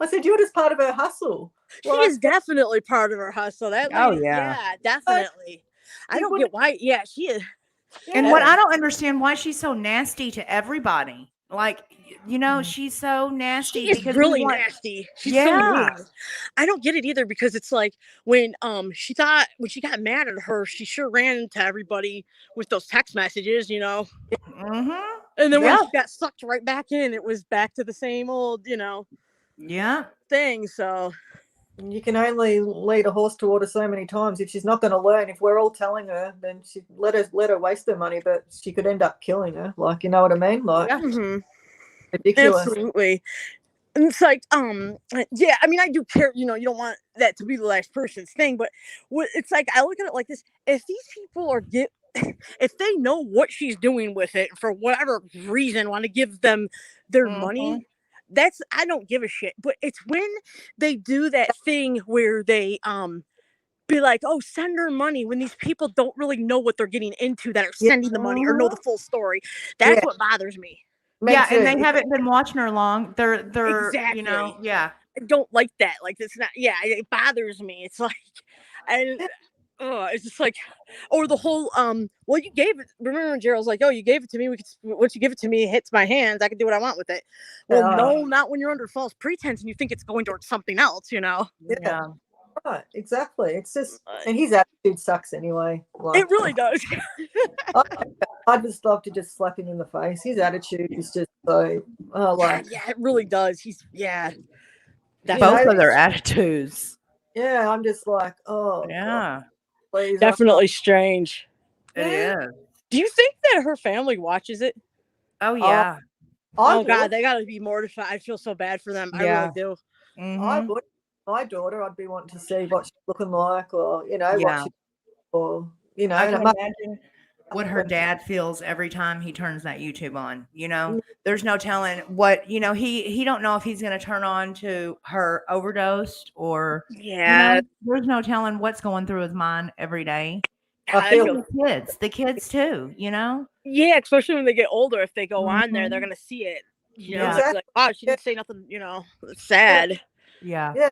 said you're just part of her hustle. She is definitely part of her hustle. That lady, yeah, definitely. I don't get why. Yeah, she is. And what I don't understand why she's so nasty to everybody. Like, she's so nasty She is because really nasty. She's so mean. I don't get it either because it's like when she got mad at her, she sure ran into everybody with those text messages, Mm-hmm. And then when she got sucked right back in, it was back to the same old, thing. So you can only lead a horse to water so many times. If she's not going to learn, if we're all telling her, then she let her waste her money, but she could end up killing her. Like, you know what I mean? Like, ridiculous. Absolutely. And it's like, yeah, I mean, I do care, you don't want that to be the last person's thing, but it's like, I look at it like this: if these people if they know what she's doing with it for whatever reason, want to give them their money, I don't give a shit. But it's when they do that thing where they be like, oh, send her money, when these people don't really know what they're getting into that are sending the money or know the full story. That's what bothers me. And they haven't been watching her long. They're exactly. I don't like that. Like, it's not. Yeah, it bothers me. It's like, and it's just like, or the whole well, you gave it. Remember when Gerald's like, oh, you gave it to me. Once you give it to me, it hits my hands. I can do what I want with it. Well, no, not when you're under false pretense and you think it's going towards something else. Yeah. Right, exactly. It's just, and his attitude sucks anyway. Like, it really does. I'd just love to just slap him in the face. His attitude is just so, yeah, it really does. Both of their attitudes. Yeah, I'm just like, oh, yeah, God, please, definitely strange. It is. Do you think that her family watches it? Oh yeah. Oh God, they gotta be mortified. I feel so bad for them. I really do. I would. My daughter, I'd be wanting to see what she's looking like, or what she, or I can imagine what her dad feels every time he turns that YouTube on. There's no telling what he don't know if he's going to turn on to her overdosed or there's no telling what's going through his mind every day. I feel the kids too. Yeah, especially when they get older. If they go on there, they're going to see it. Exactly. Like, oh, she didn't say nothing. It's sad. Yeah.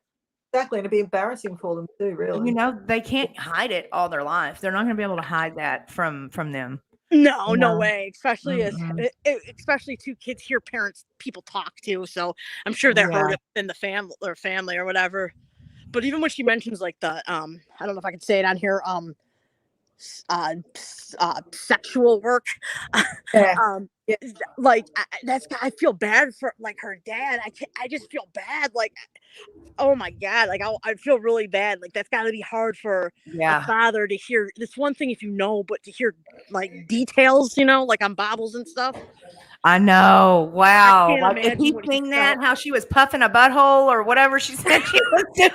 Exactly, and it'd be embarrassing for them too, really. They can't hide it all their life. They're not going to be able to hide that from them. No, no way. Especially especially two kids hear people talk to, so I'm sure they're heard in the family or whatever. But even when she mentions like the I don't know if I can say it on here, sexual work, like I feel bad for like her dad. I just feel bad, like, oh my God, like I feel really bad. Like, that's got to be hard for a father to hear. This one thing if but to hear like details, like on bobbles and stuff. I know. Wow. Like, if he seen that, how she was puffing a butthole or whatever she said she was doing,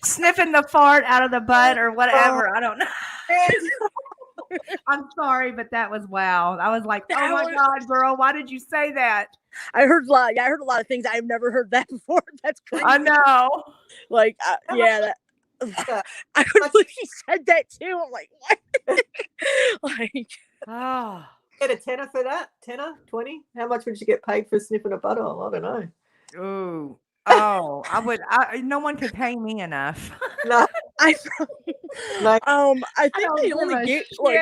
sniffing the fart out of the butt or whatever. I don't know. I'm sorry, but that was wow. I was like, oh my God, girl, why did you say that? I heard a lot of things. I've never heard that before. That's crazy. I know. Like, I couldn't believe he said that too. I'm like, what? Like, get a tenner for that? 10, 20? How much would you get paid for sniffing a butthole? I don't know. Ooh. Oh, I would. No one could pay me enough. No, I think they only get like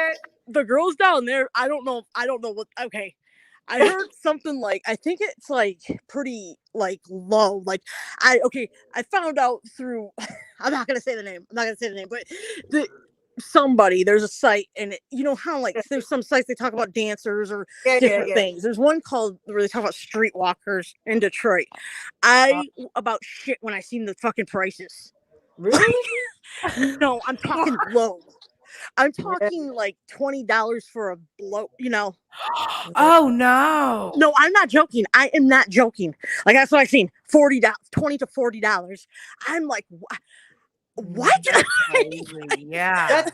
the girls down there. I don't know what. Okay, I heard something like, I think it's like pretty like low. Like I found out through. I'm not gonna say the name. But there's a site, and how like there's some sites they talk about dancers or different things. There's one called where they talk about streetwalkers in Detroit. I about shit when I seen the fucking prices. Really? No, I'm talking low. I'm talking like $20 for a blow. Oh no. No, I'm not joking. I am not joking. Like, that's what I seen. $20 to $40. I'm like, what? Yeah.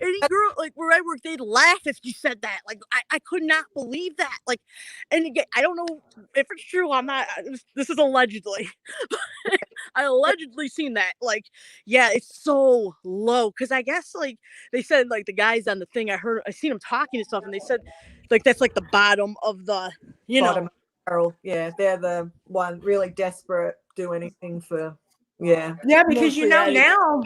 Any girl like where I work, they'd laugh if you said that. Like, I could not believe that. Like, and again, I don't know if it's true. I'm not. This is allegedly. I allegedly seen that. Like, yeah, it's so low because I guess like they said like the guys on the thing. I seen them talking and stuff, and they said like that's like the bottom of the bottom barrel. Yeah, they're the one really desperate, do anything for. Yeah, because now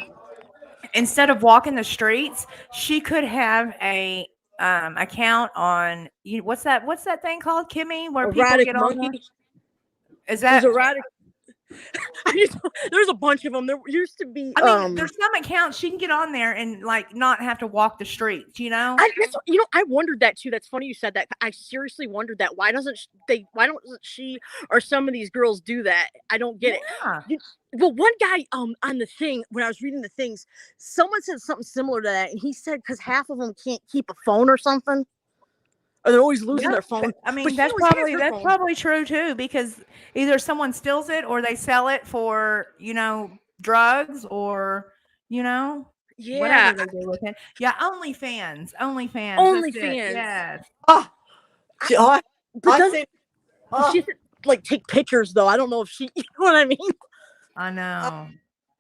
instead of walking the streets, she could have a account on what's that thing called, Kimmy, where people Erotic get on there? monkey. Is There's that erotic. There's a bunch of them. There used to be. I mean, there's some accounts she can get on there and like not have to walk the streets, you know? I wondered that too. That's funny you said that. I seriously wondered that. Why don't she or some of these girls do that? I don't get it. Well, one guy on the thing, when I was reading the things, someone said something similar to that, and he said because half of them can't keep a phone or something, or they're always losing their phone. I mean, that's probably true too, because either someone steals it or they sell it for, drugs or, whatever they do with it. Yeah, OnlyFans. Yes. Oh, she should like take pictures though. I don't know if she, you know what I mean? I know.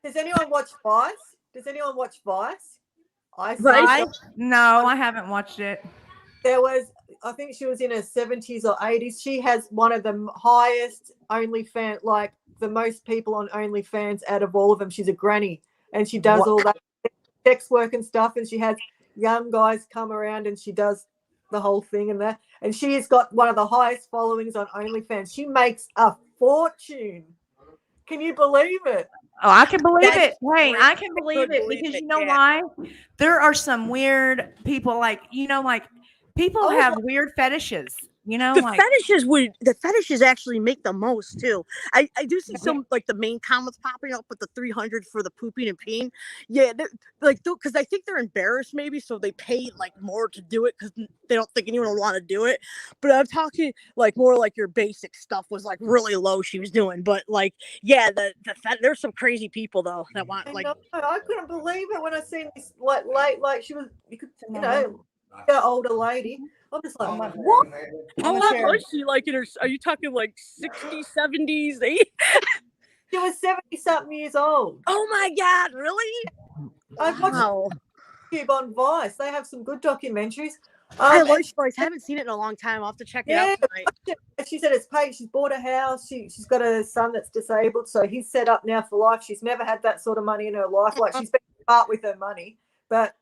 Does anyone watch Vice? No, I haven't watched it. There was, I think she was in her 70s or 80s. She has one of the highest OnlyFans, like the most people on OnlyFans out of all of them. She's a granny and she does all that sex work and stuff. And she has young guys come around and she does the whole thing and that. And she has got one of the highest followings on OnlyFans. She makes a fortune. Can you believe it? Oh, I can believe it. Hey, I can believe it because you know why? There are some weird people, like people have weird fetishes. The fetishes actually make the most too. I do see some like the main comments popping up with the 300 for the pooping and peeing. Yeah, because I think they're embarrassed maybe, so they pay like more to do it because they don't think anyone will want to do it. But I'm talking like more like your basic stuff was like really low she was doing. But like, yeah, there's some crazy people though that want like. I couldn't believe it when I seen this like she was, the older lady. I'm just like, what? How old was she? Like in her? Are you talking like 60s, 70s, 80s? She was 70-something years old. Oh my God! Really? I watched YouTube on Vice. They have some good documentaries. I like Vice. I haven't seen it in a long time. I'll have to check it out tonight. She said it's paid. She's bought a house. She's got a son that's disabled, so he's set up now for life. She's never had that sort of money in her life. Like she's been apart with her money, but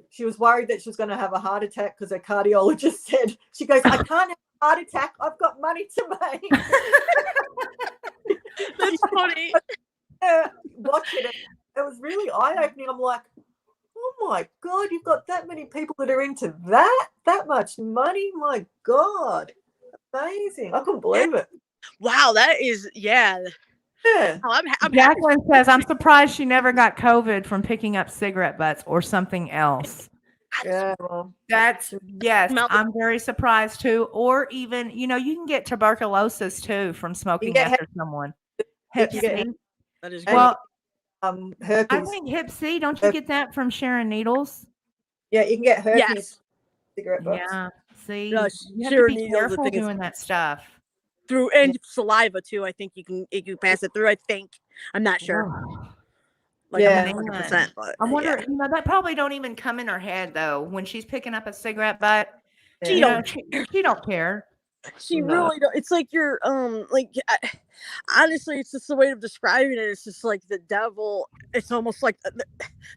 she was worried that she was going to have a heart attack because her cardiologist said, she goes, I can't have a heart attack. I've got money to make. That's funny. Watching it, it was really eye-opening. I'm like, oh my God, you've got that many people that are into that much money. My God, amazing. I couldn't believe it. Wow, that is, yeah. I'm Jacqueline says, I'm surprised she never got COVID from picking up cigarette butts or something else. Yeah, well, I'm very surprised too. Or even, you can get tuberculosis too from smoking after someone. Hep C. That is well, herpes. I think Hep C. Don't you get that from sharing needles? Yeah, you can get herpes. Cigarette butts. Yeah. See, you have to be careful doing that stuff. Through and saliva too. I think you can pass it through. I think I'm not sure. Like 100%. But I wonder. That probably don't even come in her head though when she's picking up a cigarette butt. She don't care. She really don't. It's like you're honestly, it's just the way of describing it. It's just like the devil. It's almost like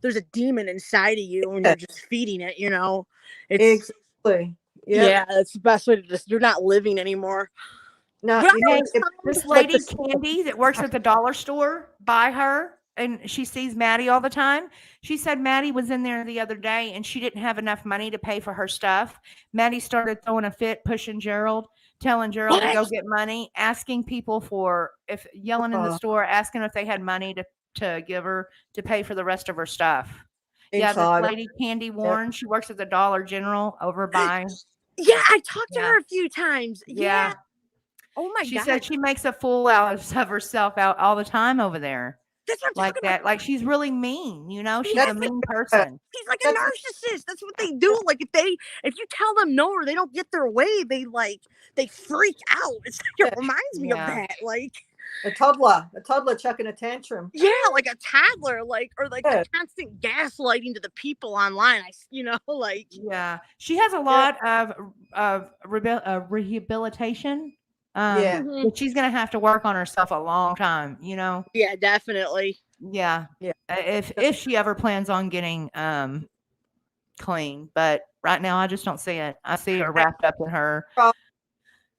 there's a demon inside of you and you're just feeding it. It's exactly. Yeah, that's the best way to just. You're not living anymore. No, this lady Candy that works at the dollar store by her, and she sees Maddie all the time. She said Maddie was in there the other day and she didn't have enough money to pay for her stuff. Maddie started throwing a fit, pushing Gerald, telling Gerald to go get money, asking people yelling in the store, asking if they had money to give her to pay for the rest of her stuff. Yeah, this lady Candy Warren, she works at the Dollar General over by. Yeah, I talked to her a few times. Yeah. Oh my God. She said she makes a fool out of herself out all the time over there. That's what I'm like that. About. Like she's really mean, She's a mean person. She's like a narcissist. That's what they do. Like if you tell them no or they don't get their way, they freak out. It reminds me of that. Like a toddler chucking a tantrum. Yeah, like a toddler, a constant gaslighting to the people online. Yeah, she has a lot of rehabilitation. But she's gonna have to work on herself a long time. Yeah, definitely. Yeah. If she ever plans on getting clean, but right now. I just don't see it. I see her wrapped up in her.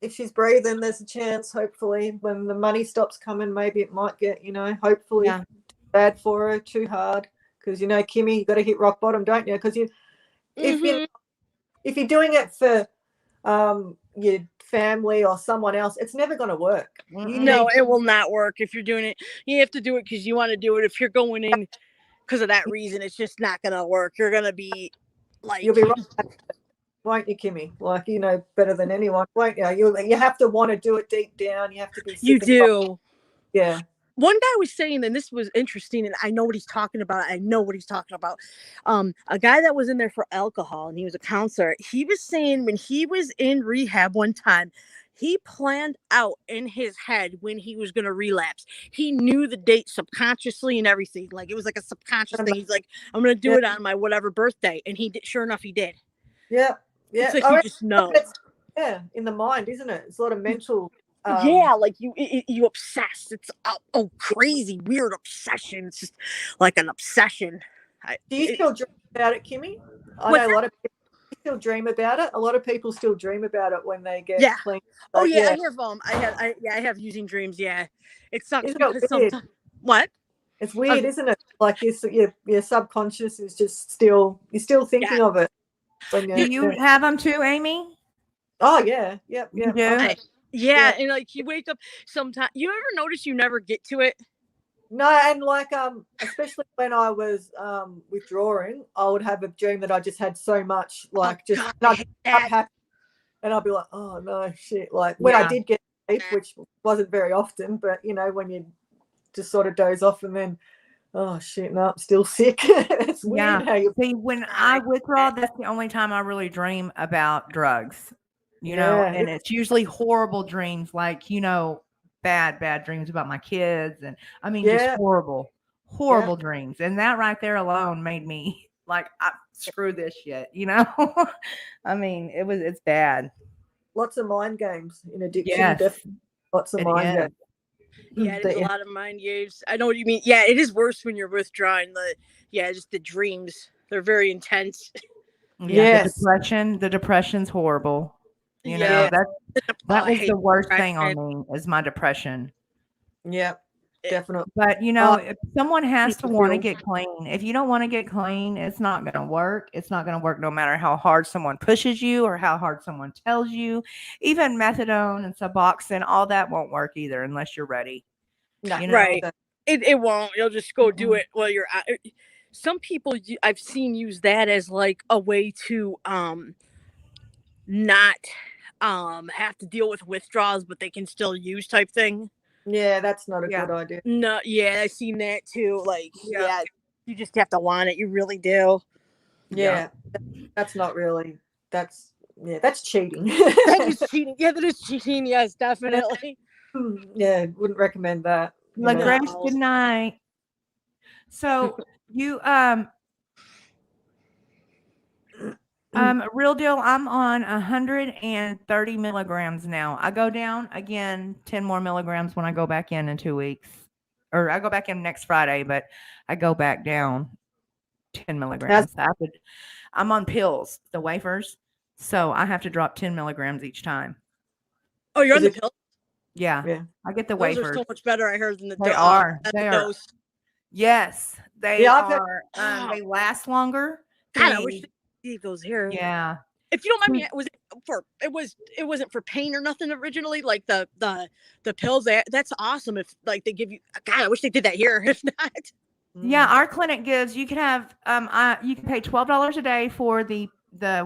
If she's breathing, there's a chance. Hopefully, when the money stops coming, maybe it might get, hopefully bad for her, too hard. Because Kimmy, you got to hit rock bottom, don't you? Because if you're doing it for your family or someone else, it's never going to work. No, it will not work. If you're doing it, you have to do it because you want to do it. If you're going in because of that reason, it's just not going to work. You're going to be like, you'll be right, won't you, Kimmy? Like, better than anyone, won't you? You have to want to do it deep down. You have to be. You do. Yeah. One guy was saying, and this was interesting, and I know what he's talking about. A guy that was in there for alcohol, and he was a counselor. He was saying when he was in rehab one time, he planned out in his head when he was going to relapse. He knew the date subconsciously and everything. Like, it was like a subconscious thing. He's like, I'm going to do it on my whatever birthday. And he did. Sure enough, he did. Yeah. Yeah. It's like you just know. In the mind, isn't it? It's a lot of mental. Like you obsess. It's crazy, weird obsession. It's just like an obsession. Do you still dream about it, Kimmy? I know a lot of people still dream about it. A lot of people still dream about it when they get clean. Oh yeah, I have using dreams. Yeah, it sucks Isn't because it weird? sometimes what? It's weird, isn't it? Like your subconscious is just you're still thinking of it. When Do you have them too, Amy? Oh yeah, yep. You do? Okay. Yeah, and like you wake up sometimes. You ever notice you never get to it? No, and like especially when I was withdrawing, I would have a dream that I just had so much happy, and I'd be like, oh no, shit. Like when I did get sleep, which wasn't very often, but when you just sort of doze off and then, oh shit, no, I'm still sick. It's weird how you see. When I withdraw, that's the only time I really dream about drugs. And it's usually horrible dreams, like bad dreams about my kids, and I mean just horrible dreams. And that right there alone made me like, screw this shit. I mean, it's bad. Lots of mind games in addiction. Yes. Lots of mind games. Yeah, it is a lot of mind games. I know what you mean. Yeah, it is worse when you're withdrawing. Just the dreams. They're very intense. Yeah, the depression's horrible. That was the worst thing on me, is my depression. Yeah, definitely. But if someone has to want to get clean, if you don't want to get clean, it's not going to work. It's not going to work no matter how hard someone pushes you or how hard someone tells you. Even methadone and Suboxone, all that won't work either unless you're ready. Right. It won't. You'll just go do it while you're out. Some people I've seen use that as like a way to not have to deal with withdrawals, but they can still use type thing. Yeah, that's not a good idea. No, I've seen that too. Like, you just have to want it. You really do. Yeah. That's not really. That's cheating. That is cheating. Yeah, that is cheating. Yes, definitely. Yeah, wouldn't recommend that. Like, Grace, good night. So you real deal, I'm on 130 milligrams now. I go down again 10 more milligrams when I go back in 2 weeks. Or I go back in next Friday, but I go back down 10 milligrams. I'm on pills, the wafers. So I have to drop 10 milligrams each time. Oh, you're on the pills? Yeah. I get the Those wafers. are so much better, I heard, than the They are. dose. Yes. They are. They last longer. God, I wish they those here. Yeah. If you don't mind me, it wasn't for pain or nothing originally. Like the pills, that's awesome. If like they give you, God, I wish they did that here. If not, yeah, our clinic gives, you can have you can pay $12 a day for the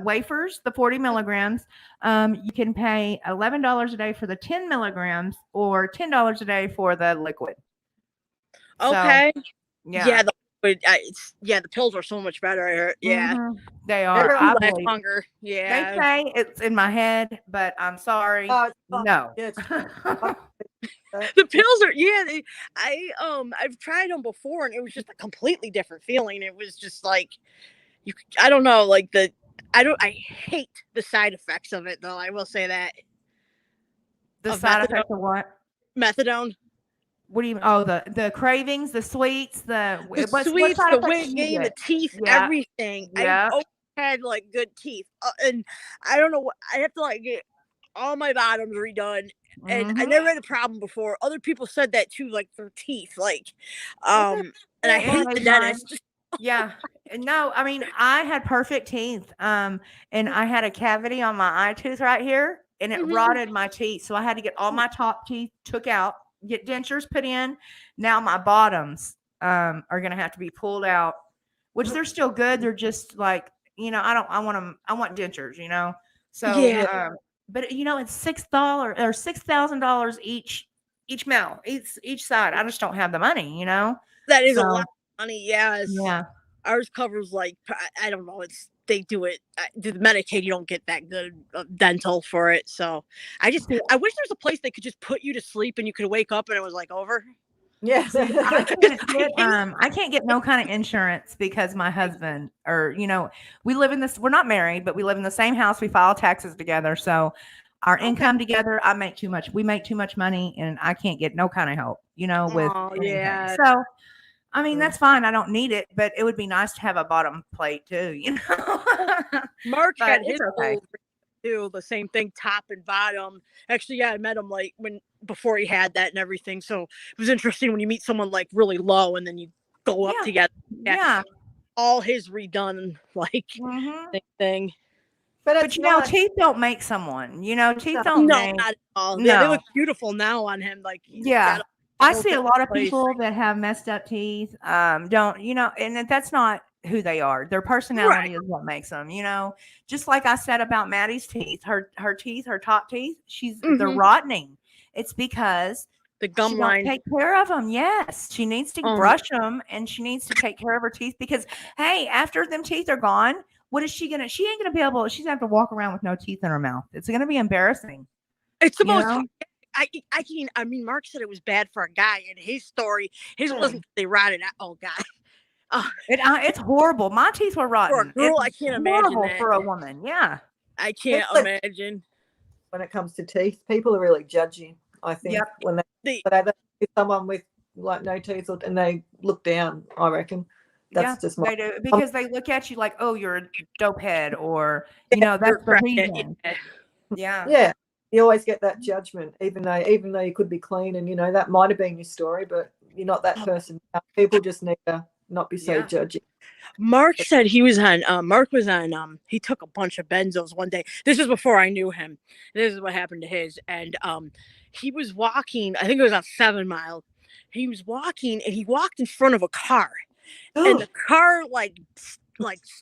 wafers, the 40 milligrams. You can pay $11 a day for the 10 milligrams, or $10 a day for the liquid. Okay. So, yeah. The pills are so much better. I heard. Yeah, they are. I last longer. Yeah, they say it's in my head, but I'm sorry. No. The pills are. Yeah, I've tried them before, and it was just a completely different feeling. It was just like I don't know, like I hate the side effects of it, though. I will say that. The side effects of what? Methadone. What do you mean? Oh, the cravings, the sweets, the sweets, the weight gain, the teeth, everything. Yeah. I had like good teeth, and I don't know what I have to like get all my bottoms redone, and I never had a problem before. Other people said that too, like for teeth, like, and I hate the dentist. Yeah. No, I mean, I had perfect teeth. And I had a cavity on my eye tooth right here, and it rotted my teeth. So I had to get all my top teeth took out, get dentures put in. Now my bottoms are gonna have to be pulled out, which they're still good. They're just like, I want dentures, So Yeah, but it's $6 or $6,000 each male, each side. I just don't have the money. that is a lot So of money. Yes, yeah. ours covers like I don't know. It's they do it. Do the Medicaid? You don't get that good dental for it. So See, I wish there's a place they could just put you to sleep and you could wake up and it was like over. Yeah. I can't get no kind of insurance because my husband or we live in this we're not married, but we live in the same house. We file taxes together. So our income together, we make too much money and I can't get no kind of help, with Oh anything. yeah. So I mean that's fine. I don't need it, but it would be nice to have a bottom plate too. Mark But had it's his okay. whole too, the same thing, top and bottom. Actually, yeah, I met him like before he had that and everything. So it was interesting when you meet someone like really low and then you go up Yeah. together. Yeah. All his redone, like same thing. But But it's nice. teeth don't make someone. Teeth don't No, make. not at all. Yeah, they No. look beautiful now on him. Like he's Yeah. got I whole see a lot of place. people that have messed up teeth. Don't, and that's not who they are. Their personality is what makes them, just like I said about Maddie's teeth, her teeth, her top teeth, they're rotting. It's because The she gum don't line. take care of them. Yes. She needs to brush them and she needs to take care of her teeth because, hey, after them teeth are gone, what is she ain't gonna be able, she's gonna have to walk around with no teeth in her mouth. It's gonna be embarrassing. It's the most. I mean, Mark said it was bad for a guy, and his story, wasn't they rotted out. Oh God, It's horrible. My teeth were rotten. for a girl, It's I can't imagine horrible that. for a woman. Yeah, I can't imagine. When it comes to teeth, people are really judgy. I think when they see someone with like no teeth and they look down, I reckon that's just they do because they look at you like, oh, you're a dope head, or that's the reason. Yeah. You always get that judgment, even though you could be clean and that might have been your story, but you're not that person. People just need to not be so judgy. Mark said he was on. Mark was on. He took a bunch of benzos one day. This was before I knew him. This is what happened to his. And he was walking. I think it was on 7 Mile. He was walking, and he walked in front of a car, and the car like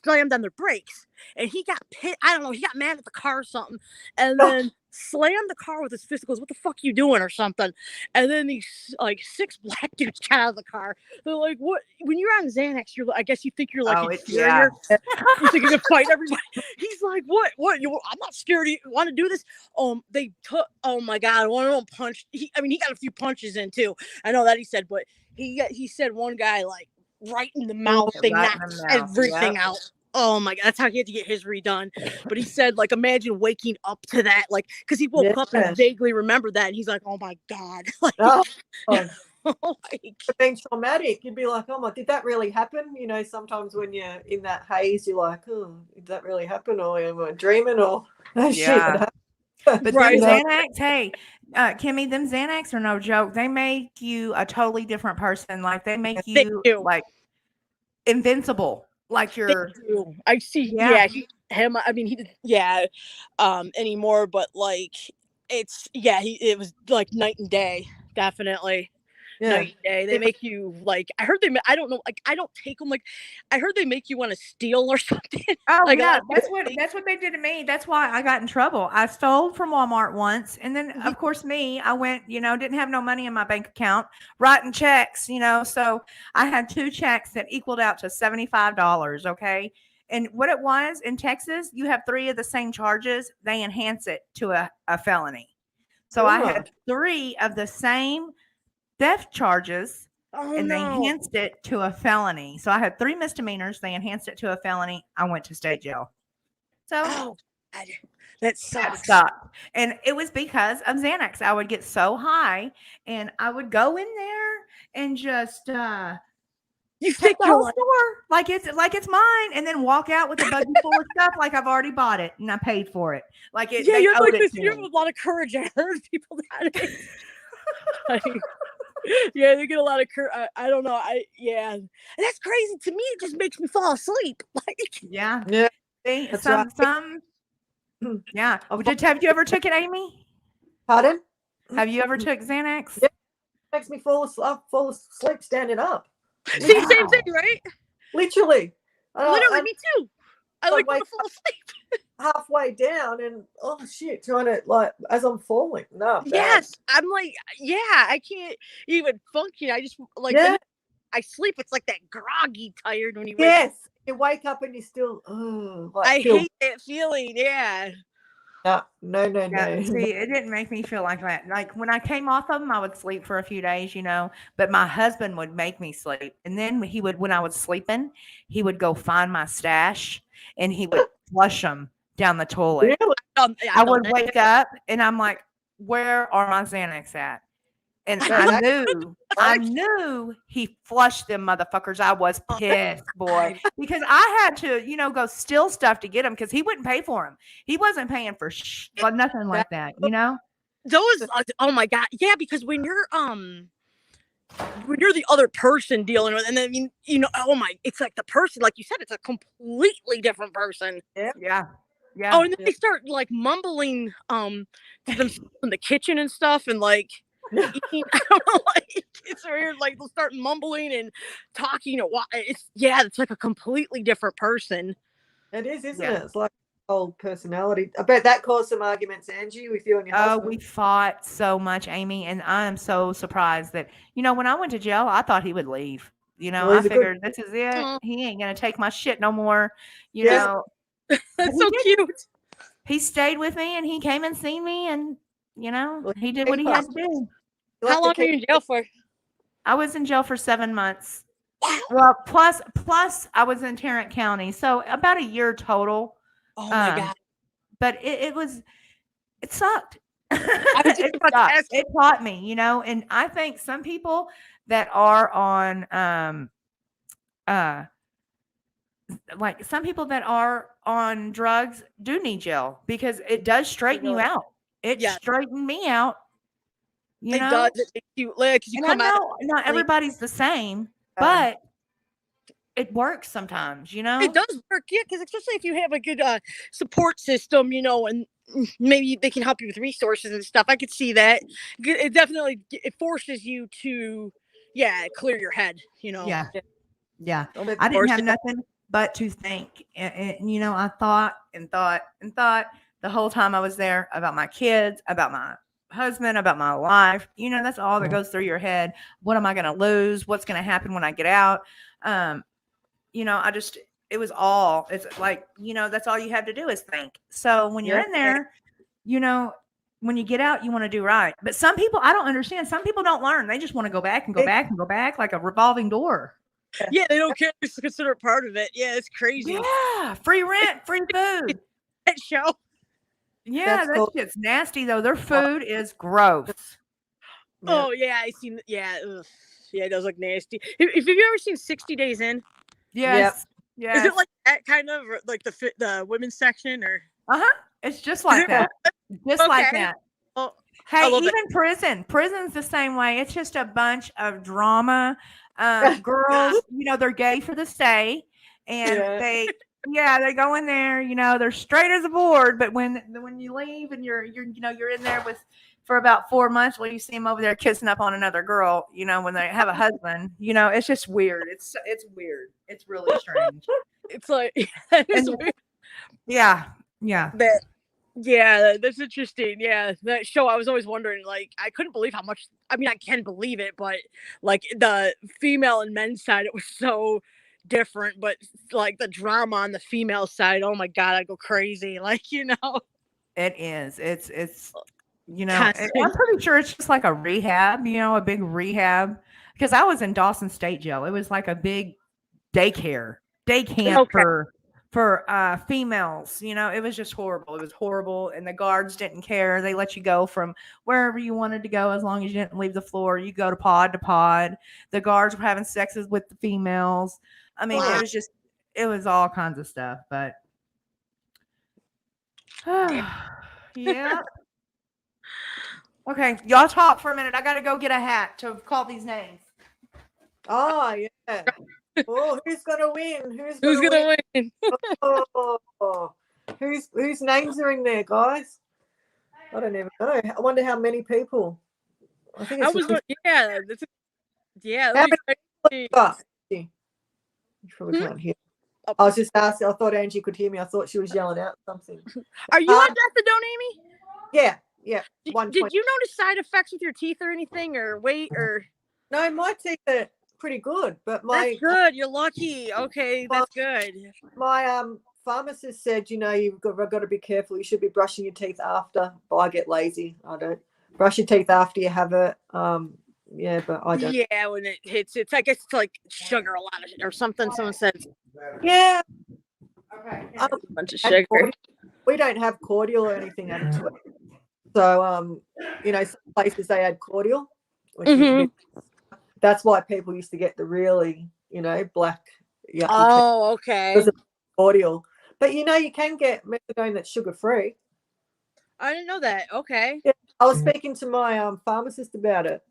slammed on their brakes, and he got pit. I don't know. He got mad at the car or something, and then slammed the car with his fist. Goes, "What the fuck you doing?" or something. And then these like 6 black dudes got out of the car. They're like, "What? When you're on Xanax, I guess you think you're like inferior. You think you can fight everybody." He's like, "What? What? I'm not scared. You want to do this?" They took. Oh my God! One of them punched. He got a few punches in too. I know that he said, but he said one guy like right in the mouth. They knocked everything out. Oh my God, that's how he had to get his redone. But he said, like, imagine waking up to that, like, because he woke up and vaguely remembered that, and he's like, oh my God. It's been traumatic. You'd be like, oh my, did that really happen? Sometimes when you're in that haze, you're like, oh, did that really happen? Or am I dreaming? Or shit. But them Xanax, hey, Kimmy, them Xanax are no joke. They make you a totally different person. Like they make you like invincible. Like you're. I see. Him. I mean, he did. Anymore, but like it's it was like night and day, definitely. Night and day. They make you like. I heard they. I don't know. Like I don't take them. Like I heard they make you want to steal or something. Oh like, yeah, that's what they did to me. That's why I got in trouble. I stole from Walmart once, and then of course I went. Didn't have no money in my bank account, writing checks. So I had 2 checks that equaled out to $75. Okay. And what it was in Texas, you have 3 of the same charges. They enhance it to a felony. So I had 3 of the same theft charges, and they enhanced it to a felony. So I had 3 misdemeanors. They enhanced it to a felony. I went to state jail. So that sucks. Stopped. And it was because of Xanax. I would get so high, and I would go in there and just You take think the you're whole like, store like it's mine, and then walk out with a buggy full of stuff like I've already bought it and I paid for it. Like yeah, they you have owed like it this. to You have me. a lot of courage. I heard people that age. Like, yeah, they get a lot of courage. I don't know. And that's crazy to me. It just makes me fall asleep. Like, Yeah. See, That's some yeah. Have you ever took it, Amy? Pardon? Have you ever took Xanax? Yeah. Makes me fall asleep standing up. see, same thing, right? Literally. Literally, me too. I like want to fall asleep. Halfway down and oh shit, trying to like as I'm falling. No. Yes, I'm like, yeah, I can't even function. I just like Yeah. I sleep. It's like that groggy, tired when you wake. Yes. You wake up and you still I hate that feeling. Yeah. No. Yeah, see, it didn't make me feel like that. Like when I came off of them, I would sleep for a few days, but my husband would make me sleep. And then when I was sleeping, he would go find my stash and he would flush them down the toilet. Really? I would wake up and I'm like, where are my Xanax at? And I knew he flushed them motherfuckers. I was pissed, boy, because I had to, go steal stuff to get them because he wouldn't pay for them. He wasn't paying for nothing like that, Those, oh my God. Yeah, because when you're the other person dealing with, and then, it's like the person, like you said, it's a completely different person. Yeah. Oh, and then they start like mumbling to themselves in the kitchen and stuff, and like eating, I don't know, like it's weird. Like they'll start mumbling and talking. It's like a completely different person. It is, isn't it? It's like old personality. I bet that caused some arguments, Angie, with you and your husband. Oh, we fought so much, Amy, and I am so surprised that when I went to jail, I thought he would leave. I figured this is it. He ain't gonna take my shit no more. You know. That's so cute. He stayed with me and he came and seen me and he did what he had to do. How long were you in jail for? I was in jail for 7 months. Well, plus I was in Tarrant County, so about a year total. Oh my God! But it sucked. It taught me, and I think some people that are on like some people that are on drugs do need jail because it does straighten you out. It straightened me out. It does. It makes you like you come out. Not everybody's the same, but it works sometimes. It does work, yeah. Because especially if you have a good support system, and maybe they can help you with resources and stuff. I could see that. It definitely forces you to, clear your head. Yeah. I didn't have nothing but to think, and I thought the whole time I was there about my kids, about my husband, about my life. That's all that goes through your head. What am I going to lose? What's going to happen when I get out? It was all, it's like, that's all you have to do is think. So when you're in there, when you get out, you want to do right. But some people, I don't understand. Some people don't learn. They just want to go back and go back and go back like a revolving door. Yeah, they don't care. It's considered part of it. Yeah, it's crazy. Yeah, free rent, free food. That show. Yeah, that shit's nasty though. Their food is gross. Oh yeah, I seen. Yeah, yeah, it does look nasty. Have you ever seen 60 Days In? Yes. Yeah. Is it like that kind of like the women's section or? It's just like that. Just like that. Oh, hey, even prison's the same way. It's just a bunch of drama. Girls, they're gay for the stay, and they go in there. They're straight as a board. But when you leave and you're in there for about 4 months, when you see them over there kissing up on another girl, when they have a husband, it's just weird. It's weird. It's really strange. It's like it's weird. Yeah. Yeah, that's interesting. Yeah, that show, I was always wondering, like, I couldn't believe how much, I mean, I can believe it, but like the female and men's side, it was so different, but like the drama on the female side, oh my God, I'd go crazy. Like, it is. It's I'm pretty sure it's just like a rehab, a big rehab, because I was in Dawson State Jail. It was like a big day camp for females. You know, it was just horrible. It was horrible, and the guards didn't care. They let you go from wherever you wanted to go as long as you didn't leave the floor. You go to pod to pod. The guards were having sexes with the females. I mean, Wow. it was all kinds of stuff. But yeah. Okay, y'all talk for a minute. I got to go get a hat to call these names. Oh, yeah. Oh, who's gonna win? Who's gonna win? Oh, whose names are in there, guys? I don't even know. I wonder how many people. I think it's yeah. how That'd many be you got? You probably can't hear. I was just asking. I thought Angie could hear me. I thought she was yelling out something. Are you at methadone, Amy? Yeah. Did you notice side effects with your teeth or anything, or weight, or? No, my teeth are pretty good, but That's good. You're lucky. Okay, that's good. My pharmacist said, you've got to be careful. You should be brushing your teeth after. But I get lazy. I don't brush your teeth after you have it. Yeah, but I don't. Yeah, when it hits, I guess it's like sugar, a lot of or something. Someone said. Yeah. Okay. A bunch of sugar. We don't have cordial or anything added to it. So, some places they add cordial. That's why people used to get the really, black. Oh, okay. Because of cordial. But, you can get methadone that's sugar-free. I didn't know that. Okay. Yeah, I was speaking to my pharmacist about it.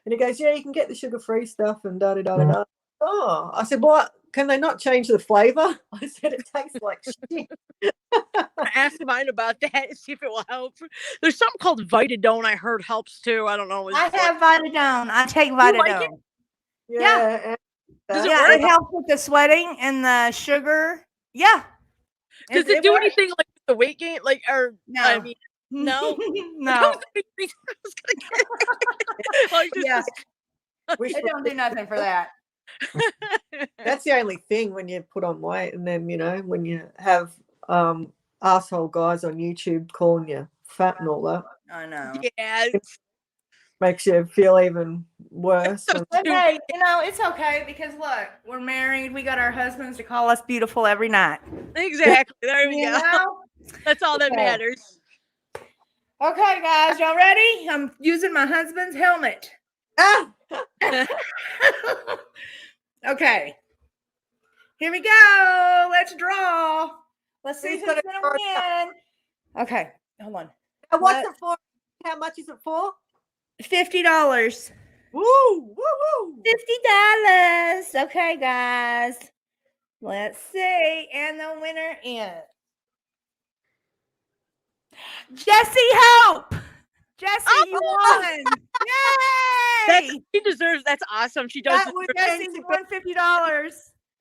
And he goes, yeah, you can get the sugar-free stuff and da-da-da-da-da. Oh, I said, well, can they not change the flavor? I said, it tastes like shit. I asked mine about that, see if it will help. There's something called Vitadone I heard helps too. I don't know. I have Vitadone. I take Vitadone. Like Yeah. It helps with the sweating and the sugar. Yeah. Does it do anything like the weight gain? Like, or no? I mean, no, no. It don't do nothing for that. That's the only thing when you put on weight, and then when you have asshole guys on YouTube calling you fat and all that. I know. Yeah. Makes you feel even worse. But hey, it's okay because look, we're married. We got our husbands to call us beautiful every night. Exactly. There we go. That's all that matters. Okay, guys, y'all ready? I'm using my husband's helmet. Okay. Here we go. Let's draw. Let's see who's gonna win. Okay, hold on. What's it for? How much is it for? $50. Woo! Woo! $50. Okay, guys. Let's see. And the winner is Jessie Hope. Jessie, you won. Yay! She deserves. That's awesome. She does. Jessie won $50.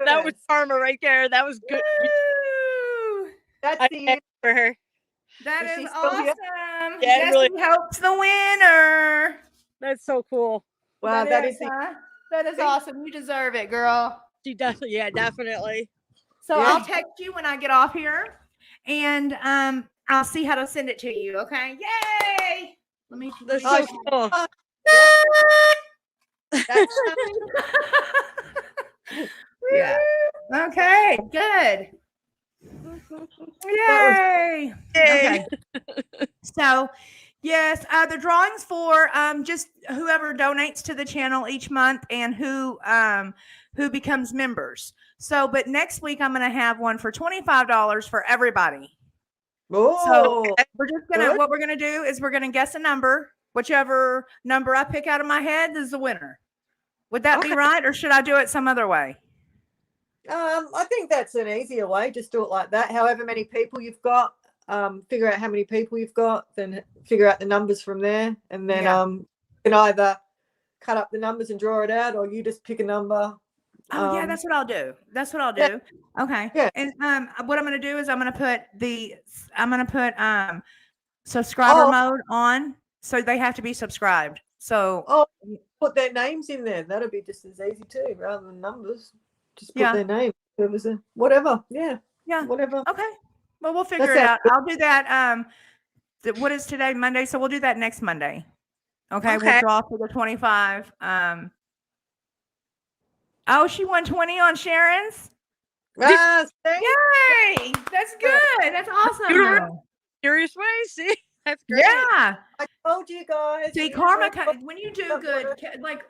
That was karma right there. That was good. Woo! That's the end for her. That is awesome. Yeah, Jessie really. Hope's the winner. That's so cool. Wow, that is awesome. You deserve it, girl. She does. Yeah, definitely. So I'll text you when I get off here, and I'll see how to send it to you. Okay? Yay! Let me. That's so cool. Yeah. Okay. Good. Yay! Okay. So, yes, the drawings for just whoever donates to the channel each month and who becomes members. So, but next week I'm going to have one for $25 for everybody. Oh, so we're just gonna. What we're gonna do is we're gonna guess a number. Whichever number I pick out of my head is the winner. Would that be right, or should I do it some other way? I think that's an easier way. Just do it like that. However many people you've got, figure out how many people you've got, then figure out the numbers from there, and then you can either cut up the numbers and draw it out, or you just pick a number. Oh yeah, that's what I'll do. Yeah. Okay. Yeah. And what I'm gonna do is I'm gonna put subscriber mode on, so they have to be subscribed. So put their names in there. That'll be just as easy too, rather than numbers. Just put their name. Whatever. Yeah. Yeah. Whatever. Okay. Well, we'll figure it out. I'll do that. What is today? Monday. So we'll do that next Monday. Okay. We'll draw for the 25. Oh, she won 20 on Sharon's. Yay! That's good. That's awesome. You're serious way. See, that's great. Yeah. I told you guys. See, karma, when you do good, like,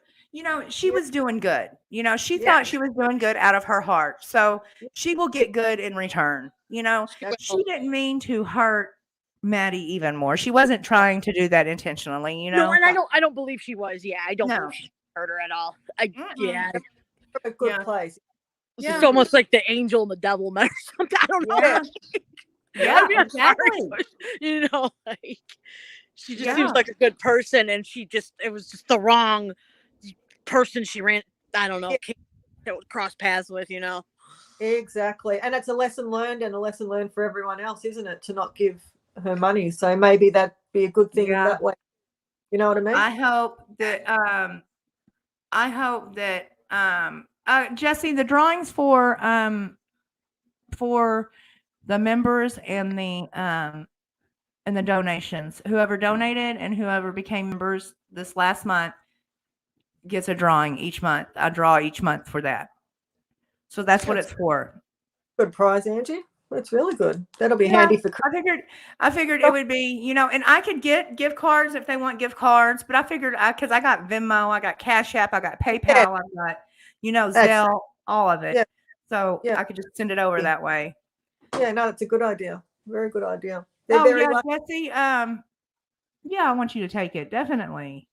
she was doing good. She thought she was doing good out of her heart. So she will get good in return. She didn't mean to hurt Maddie even more. She wasn't trying to do that intentionally, No, and I don't believe she was. Yeah, I don't believe she hurt her at all. Yeah. A good place. It's almost like the angel and the devil met or something. I don't know. Yeah, exactly. Like she just seems like a good person, and it was just the wrong person she ran. I don't know. That would cross paths with, Exactly, and it's a lesson learned, and a lesson learned for everyone else, isn't it? To not give her money. So maybe that'd be a good thing that way. You know what I mean? I hope that Jesse, the drawings for the members and the donations, whoever donated and whoever became members this last month gets a drawing each month. I draw each month for that. So that's what it's for. Good prize, Angie. That's really good. That'll be handy for Christmas. I figured it would be, and I could get gift cards if they want gift cards, but I figured because I got Venmo, I got Cash App, I got PayPal, I got, Zelle, all of it. So I could just send it over that way. Yeah, no, it's a good idea. Very good idea. Jesse, I want you to take it. Definitely.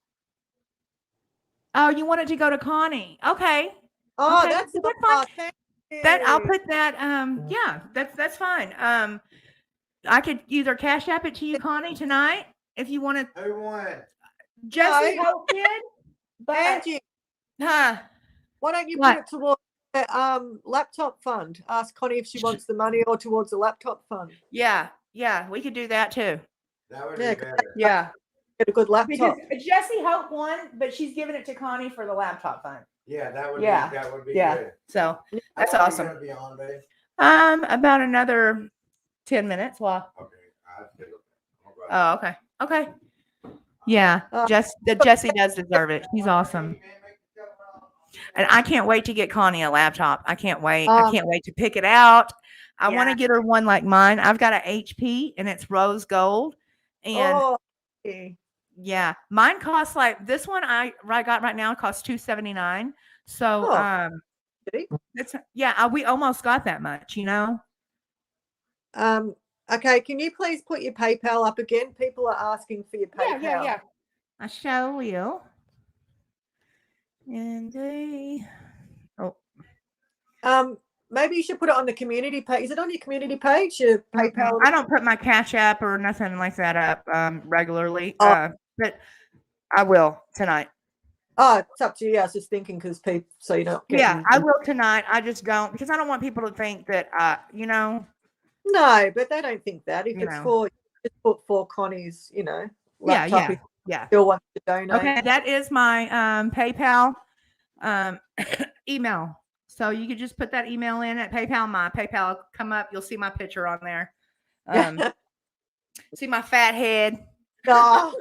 Oh, you want it to go to Connie. Okay. Oh, okay. that's fine. That I'll put that. That's fine. I could either Cash App it to you, Connie, tonight if you want to. Who won? Jesse Hope did. But Angie, why don't you put it towards the laptop fund? Ask Connie if she wants the money or towards the laptop fund. Yeah, we could do that too. That would be better. Yeah. Get a good laptop. Because Jesse Hope won, but she's giving it to Connie for the laptop fund. Yeah, that would be good. So that's awesome. How long are you gonna be on, on, babe? About another 10 minutes. Well. Okay. Okay. Yeah. Jesse does deserve it. She's awesome. And I can't wait to get Connie a laptop. I can't wait. I can't wait to pick it out. I want to get her one like mine. I've got an HP and it's rose gold. And yeah, mine costs like this one I got right now costs $279. So it's we almost got that much, Okay, can you please put your PayPal up again? People are asking for your PayPal. Yeah. I show you. And maybe you should put it on the community page. Is it on your community page? Your PayPal? I don't put my Cash App or nothing like that up regularly. But I will tonight. Oh, it's up to you. I was just thinking because people, so you don't. I will tonight. I just don't because I don't want people to think that No, but they don't think that. If it's for, just put for Connie's, laptop. Yeah. Still wants to donate. Okay, that is my PayPal email. So you could just put that email in at PayPal. My PayPal will come up. You'll see my picture on there. See my fat head. No.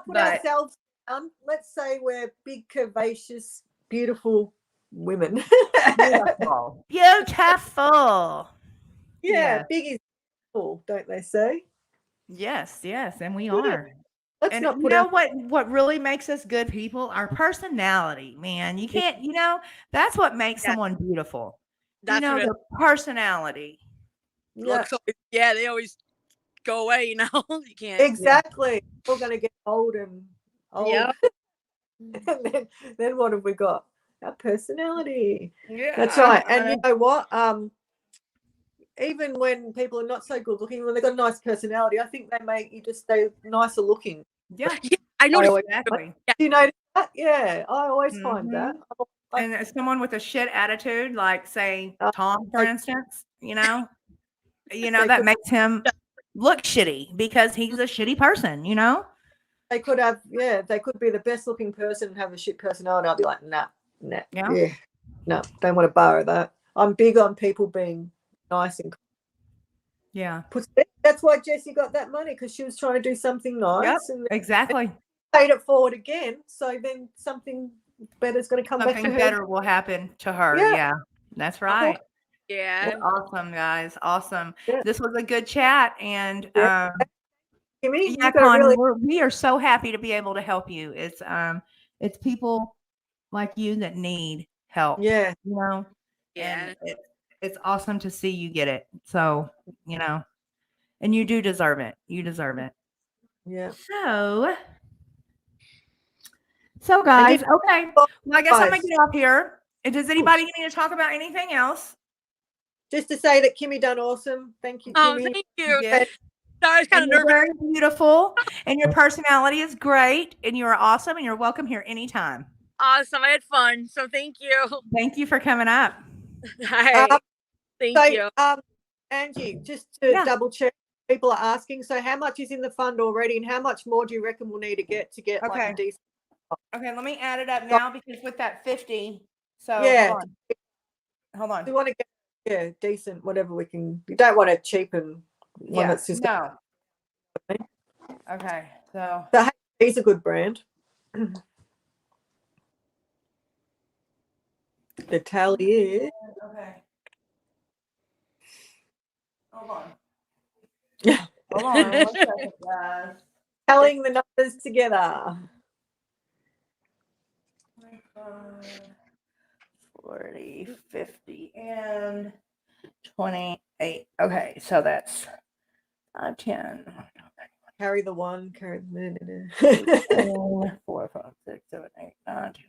Put ourselves down. Let's say we're big, curvaceous, beautiful women. Beautiful. Yeah, big is beautiful, don't they say? Yes, and we are. Let's not put what really makes us good people? Our personality, man. You can't, that's what makes someone beautiful. That's the personality. They always go away, you can't. Exactly. We're going to get old and old. Yeah. And then what have we got? Our personality. Yeah. That's right. And you know what? Even when people are not so good looking, when they've got a nice personality, I think they make you just stay nicer looking. Yeah. I noticed exactly. Do you notice that? Yeah. I always find that. And as someone with a shit attitude, like say Tom, for instance, that makes him look shitty because he's a shitty person, They could have, they could be the best looking person and have a shit personality. I'll be like, nah, no, don't want to borrow that. I'm big on people being nice and that's why Jessie got that money, because she was trying to do something nice. And exactly. Paid it forward again, so then something better is going to come back to her. Something better will happen to her. That's right. Yeah. Well, awesome, guys. Awesome. Yeah. This was a good chat. And Kimmy, yeah, you got Connie, really we are so happy to be able to help you. It's people like you that need help. Yeah. You know, Yeah. and it's awesome to see you get it. So, and you do deserve it. You deserve it. Yeah. So guys, okay. Well, I guess I'm guys, gonna get off here. Does anybody need to talk about anything else? just to say that Kimmy done awesome. Thank you, Oh, Kimmy. thank you. Yes. Sorry, I was kind of You're nervous. very beautiful, and your personality is great, and you are awesome, and you're welcome here anytime. Awesome. I had fun. So thank you. Thank you for coming up. Hi. Thank you. Angie, just to Yeah. double check, people are asking, so how much is in the fund already, and how much more do you reckon we'll need to get like Okay. a decent? Okay, let me add it up now because with that 50, so Yeah. hold on. We want to get decent, whatever we can. You don't want to cheapen one that's just no. Okay, so he's a good brand. The tally is okay. Hold on. Yeah. Hold on. 1 second, guys. tallying the numbers together. 40, 50, and 28. Okay, so that's 5, 10. Carry the one, carry the 4, 5, 6, 7, 8, 9, 10,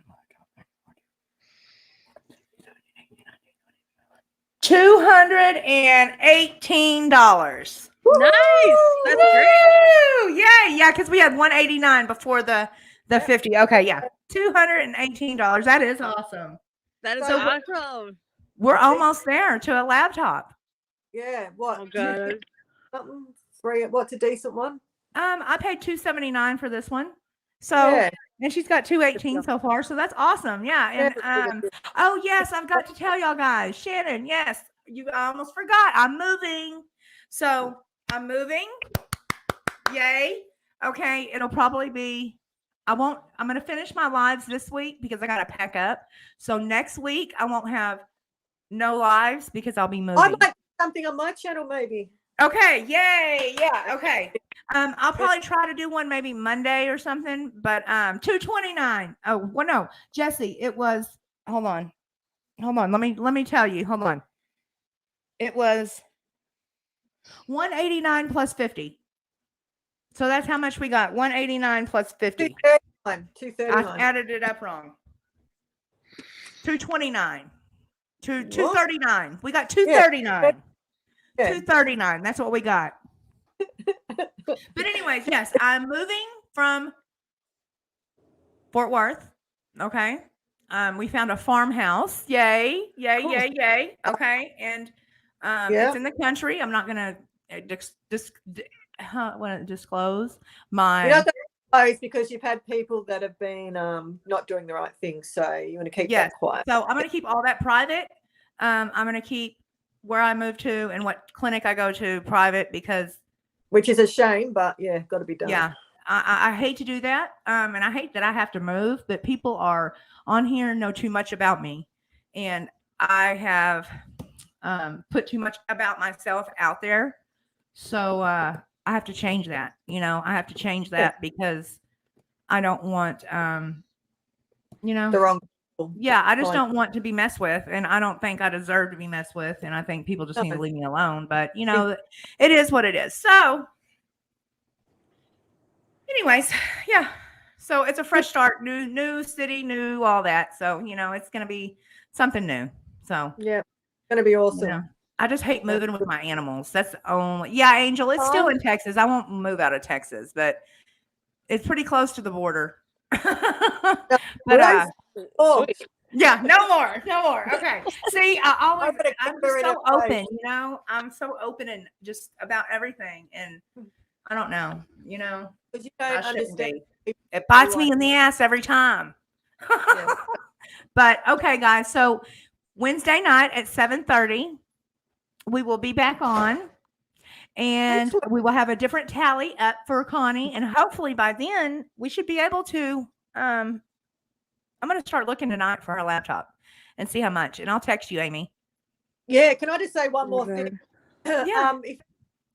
$218. Nice. That's great. Yeah, because we had 189 before the 50. Okay, yeah. $218. That is awesome. That is So awesome. We're almost there to a laptop. Yeah, what? Oh god. Something free. What's a decent one? I paid $279 for this one. So Yeah. and she's got 218 so far. So that's awesome. Yeah. And oh yes, I've got to tell y'all guys, Shannon, yes, I almost forgot. I'm moving. So I'm moving. Yay. Okay. It'll probably be I'm gonna finish my lives this week because I gotta pack up. So next week I won't have no lives because I'll be moving. I might do something on my channel maybe. Okay, yay. Yeah, okay. I'll probably try to do one maybe Monday or something, but 229. Oh, well, no, Jesse, it was hold on. Let me tell you. Hold on. It was 189 plus 50. So that's how much we got. 189 plus 50. 239. I added it up wrong. 229. 239. We got 239. Yeah. 239. That's what we got. But anyways, yes, I'm moving from Fort Worth. Okay. We found a farmhouse. Yay. Cool. Yay. Okay. And it's in the country. I'm not gonna disclose my You're not gonna disclose because you've had people that have been not doing the right thing. So you want to keep that quiet. So I'm gonna keep all that private. I'm gonna keep where I move to and what clinic I go to private because which is a shame, but yeah, got to be done. Yeah, I hate to do that, and I hate that I have to move. But people are on here know too much about me, and I have put too much about myself out there. So I have to change that. I have to change that because I don't want the wrong people. Yeah, I just don't want to be messed with, and I don't think I deserve to be messed with, and I think people just need to leave me alone. But it is what it is. So. Anyways, yeah. So it's a fresh start, new city, new all that. So, it's going to be something new. So, yeah, it's going to be awesome. I just hate moving with my animals. That's the only, Angel, it's still in Texas. I won't move out of Texas, but it's pretty close to the border. But, yeah, no more. Okay. See, I'm just so open, I'm so open and just about everything. And I don't know, Because you don't understand. It bites me in the ass every time. Yeah. But okay, guys. So Wednesday night at 7:30, we will be back on, and we will have a different tally up for Connie, and hopefully by then we should be able to. I'm going to start looking tonight for her laptop and see how much. And I'll text you, Amy. Yeah. Can I just say one more thing? Yeah. If you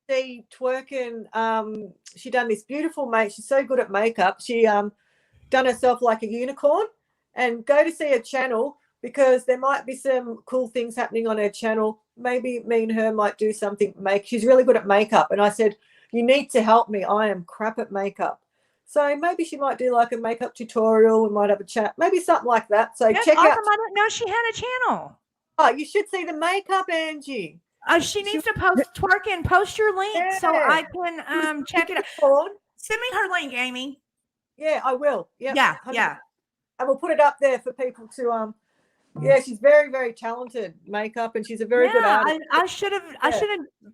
see twerking, she done this beautiful she's so good at makeup. She done herself like a unicorn, and go to see her channel, because there might be some cool things happening on her channel. Maybe me and her might do something. She's really good at makeup. And I said, you need to help me. I am crap at makeup. So maybe she might do like a makeup tutorial. We might have a chat, maybe something like that. So That's check awesome. out. I didn't know she had a channel. Oh, you should see the makeup, Angie. She needs to twerk and post your link so I can check it out. Send me her link, Amy. Yeah, I will. Yep, Yeah, 100%. yeah. And we'll put it up there for people to yeah, she's very, very talented makeup, and she's a very good artist. I should have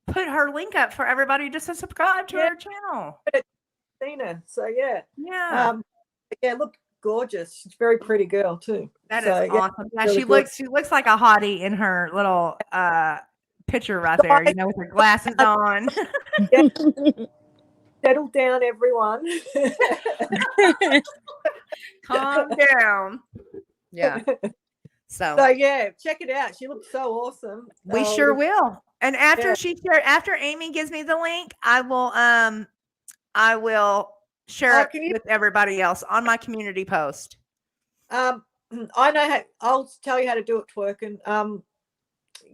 put her link up for everybody just to subscribe to her channel. Seen her, so yeah. Yeah. Yeah, look gorgeous. She's a very pretty girl too. That is awesome. Yeah, really she looks like a hottie in her little picture right there, you know, with her glasses on. Settle down, everyone. Calm down. Yeah. So yeah, check it out. She looks so awesome. We sure will. And after after Amy gives me the link, I will share it with everybody else on my community post. I know I'll tell you how to do it twerking.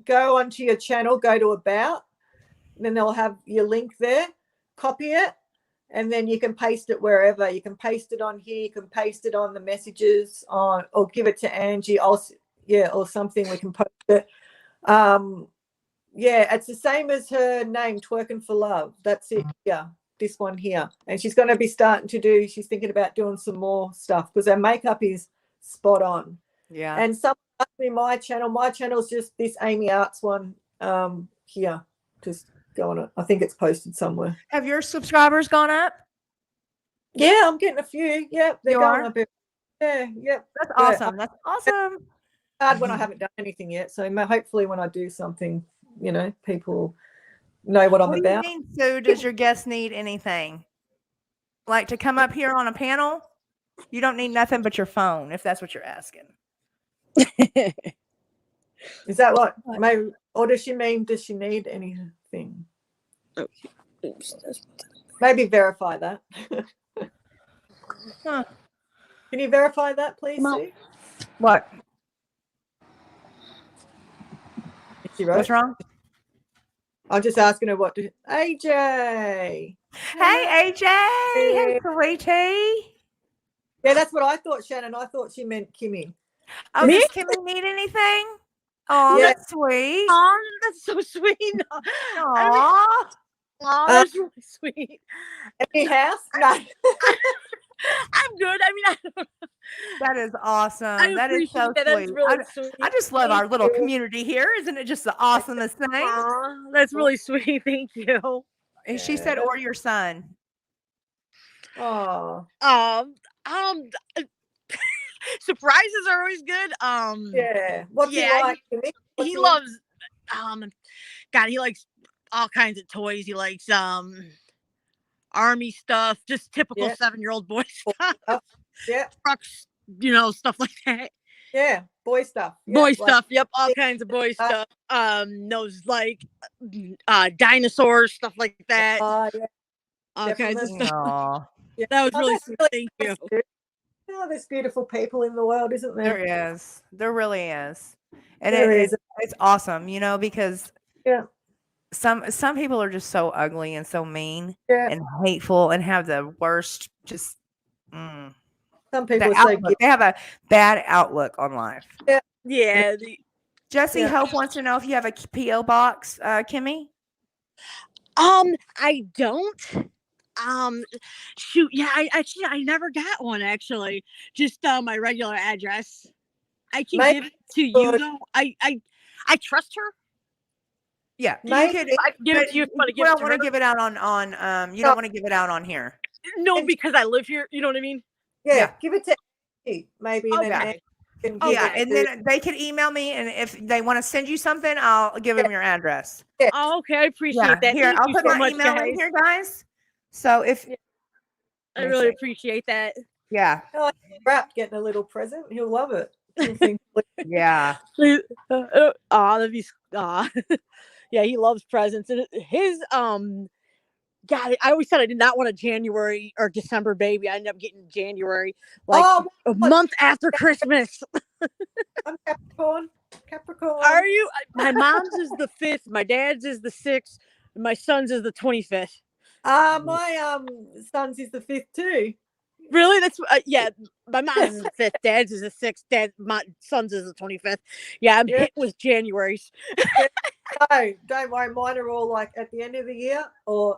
Go onto your channel, go to about, and then they'll have your link there. Copy it, and then you can paste it wherever. You can paste it on here. You can paste it on the messages or give it to Angie. Or something. We can post it. Yeah, it's the same as her name, Twerking for Love. That's it. Yeah, this one here. And she's going to be she's thinking about doing some more stuff, because her makeup is spot on. Yeah. And someone asked me my channel's just this Amy Arts one here. Just go on it. I think it's posted somewhere. Have your subscribers gone up? Yeah, I'm getting a few. Yeah, they're going up. Yeah. That's awesome. That's awesome. Hard when I haven't done anything yet. So hopefully when I do something, you know, people know what I'm about. Do you mean, so does your guest need anything? Like to come up here on a panel? You don't need nothing but your phone, if that's what you're asking. Is that what? Maybe, or does she need anything? Maybe verify that. Huh. Can you verify that, please? Sue? What? What's wrong? I'm just asking her what to. AJ. Hey, AJ. Hey, sweetie. Yeah, that's what I thought, Shannon. I thought she meant Kimmy. Oh, does Kimmy need anything? Oh, Yeah. that's sweet. Oh, that's so sweet. Aw. Oh, that's really sweet. Any house? No. I'm good. I mean, I don't know. That is awesome. That is so that. sweet. That's really sweet. I just love our little community here. Isn't it just the awesomest thing? Aww, that's really sweet. Thank you. And she said, or your son. Oh. Surprises are always good. Yeah. What's he like? He loves God, he likes all kinds of toys. He likes army stuff, just typical 7-year-old boy stuff. Yeah. Trucks, you know, stuff like that. Yeah, boy stuff. Boy stuff. Yep, all kinds of boy stuff. Those like dinosaurs, stuff like that. Yeah. All kinds of stuff. Aww. Yeah. That was really sweet. Thank you. Oh, there's beautiful people in the world, isn't there? There is. There really is. And it's awesome, you know, because some people are just so ugly and so mean and hateful and have the worst some people they have a bad outlook on life. Yeah. Jesse Hope wants to know if you have a P.O. box, Kimmy. I don't. Shoot, yeah, I never got one actually. Just my regular address. I can give it to you though. I trust her. Yeah, I can give it to you. You don't want to give it out on you don't want to give it out on here. No, because I live here. You know what I mean? Yeah. Give it to me, maybe. Okay. And then they can email me, and if they want to send you something, I'll give them your address. Yeah. Oh, okay, I appreciate that. Here, Thank I'll you put so my much, email guys. in here, guys. So if I really appreciate that. Yeah. Oh, wrapped, getting a little present. He'll love it. Yeah. That'd be yeah, he loves presents. And his God, I always said I did not want a January or December baby. I ended up getting January, like a month after Christmas. I'm Capricorn. Capricorn. Are you? My mom's is the 5th. My dad's is the 6th. And my son's is the 25th. My son's is the 5th too. Really? That's yeah. My mom's is the 5th. Dad's is the 6th. My son's is the 25th. Yeah, I'm hit with January's. No, don't worry. Mine are all like at the end of the year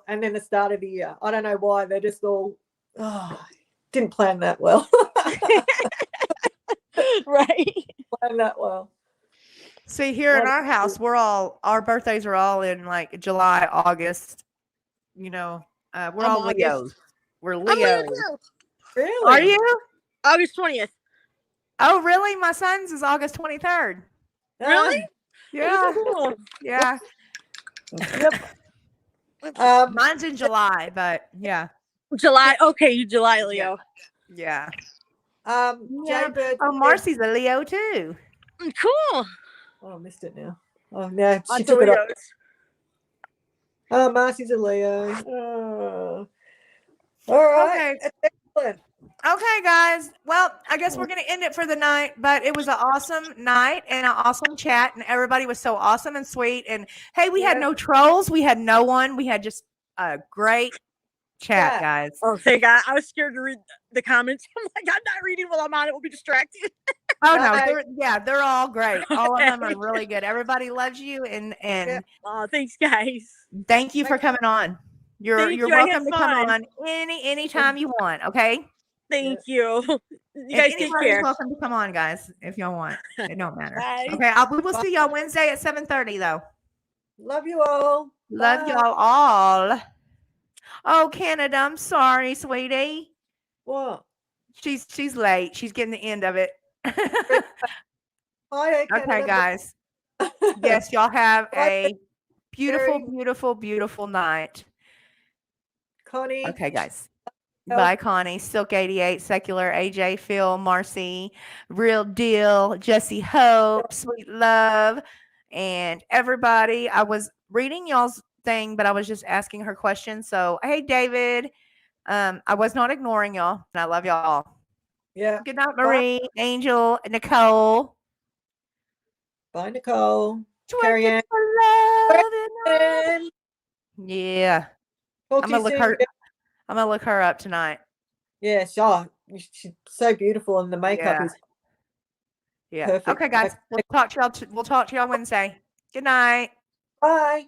and then the start of the year. I don't know why. They're just all didn't plan that well. Right. Plan that well. See, here in our house, our birthdays are all in like July, August. You know, we're all Leos. We're Leos. Really? Are you? August 20th. Oh, really? My son's is August 23rd. Really? Yeah. Cool. Yeah. Yep. Mine's in July, but yeah. July. Okay, you July Leo. Yeah. Jaybird. Oh, Marcy's a Leo too. Cool. Oh, I missed it now. Oh, no, she Lots took of it up. Leos. Oh, Marcy's a Leo. Oh. All right. Okay. Excellent. Okay, guys. Well, I guess we're going to end it for the night, but it was an awesome night and an awesome chat, and everybody was so awesome and sweet. And hey, we had no trolls. We had no one. We had just a great chat, guys. Oh, thank God. I was scared to read the comments. I'm like, I'm not reading while I'm on it. We'll be distracted. Oh, no. They're all great. All of them are really good. Everybody loves you. And oh, thanks, guys. Thank you for coming on. You're welcome to come on anytime you want. Okay. Thank you. You guys take care. Welcome to come on, guys, if y'all want. It don't matter. Bye. Okay. We will see y'all Wednesday at 7:30 though. Love you all. Love y'all all. Oh, Canada, I'm sorry, sweetie. What? She's late. She's getting the end of it. Hi, okay, guys. Yes, y'all have a beautiful, beautiful, beautiful night. Connie. Okay, guys. Bye, Connie. Silk 88, Secular, AJ, Phil, Marcy, Real Deal, Jesse Hope, Sweet Love, and everybody. I was reading y'all's thing, but I was just asking her questions. So, hey, David. I was not ignoring y'all, and I love y'all all. Yeah. Good night, Marie, Angel, Nicole. Bye, Nicole. Carrie Ann. Yeah. I'm gonna look her up tonight. Yeah, she's so beautiful, and the makeup is perfect. Okay, guys. We'll talk to y'all Wednesday. Good night. Bye.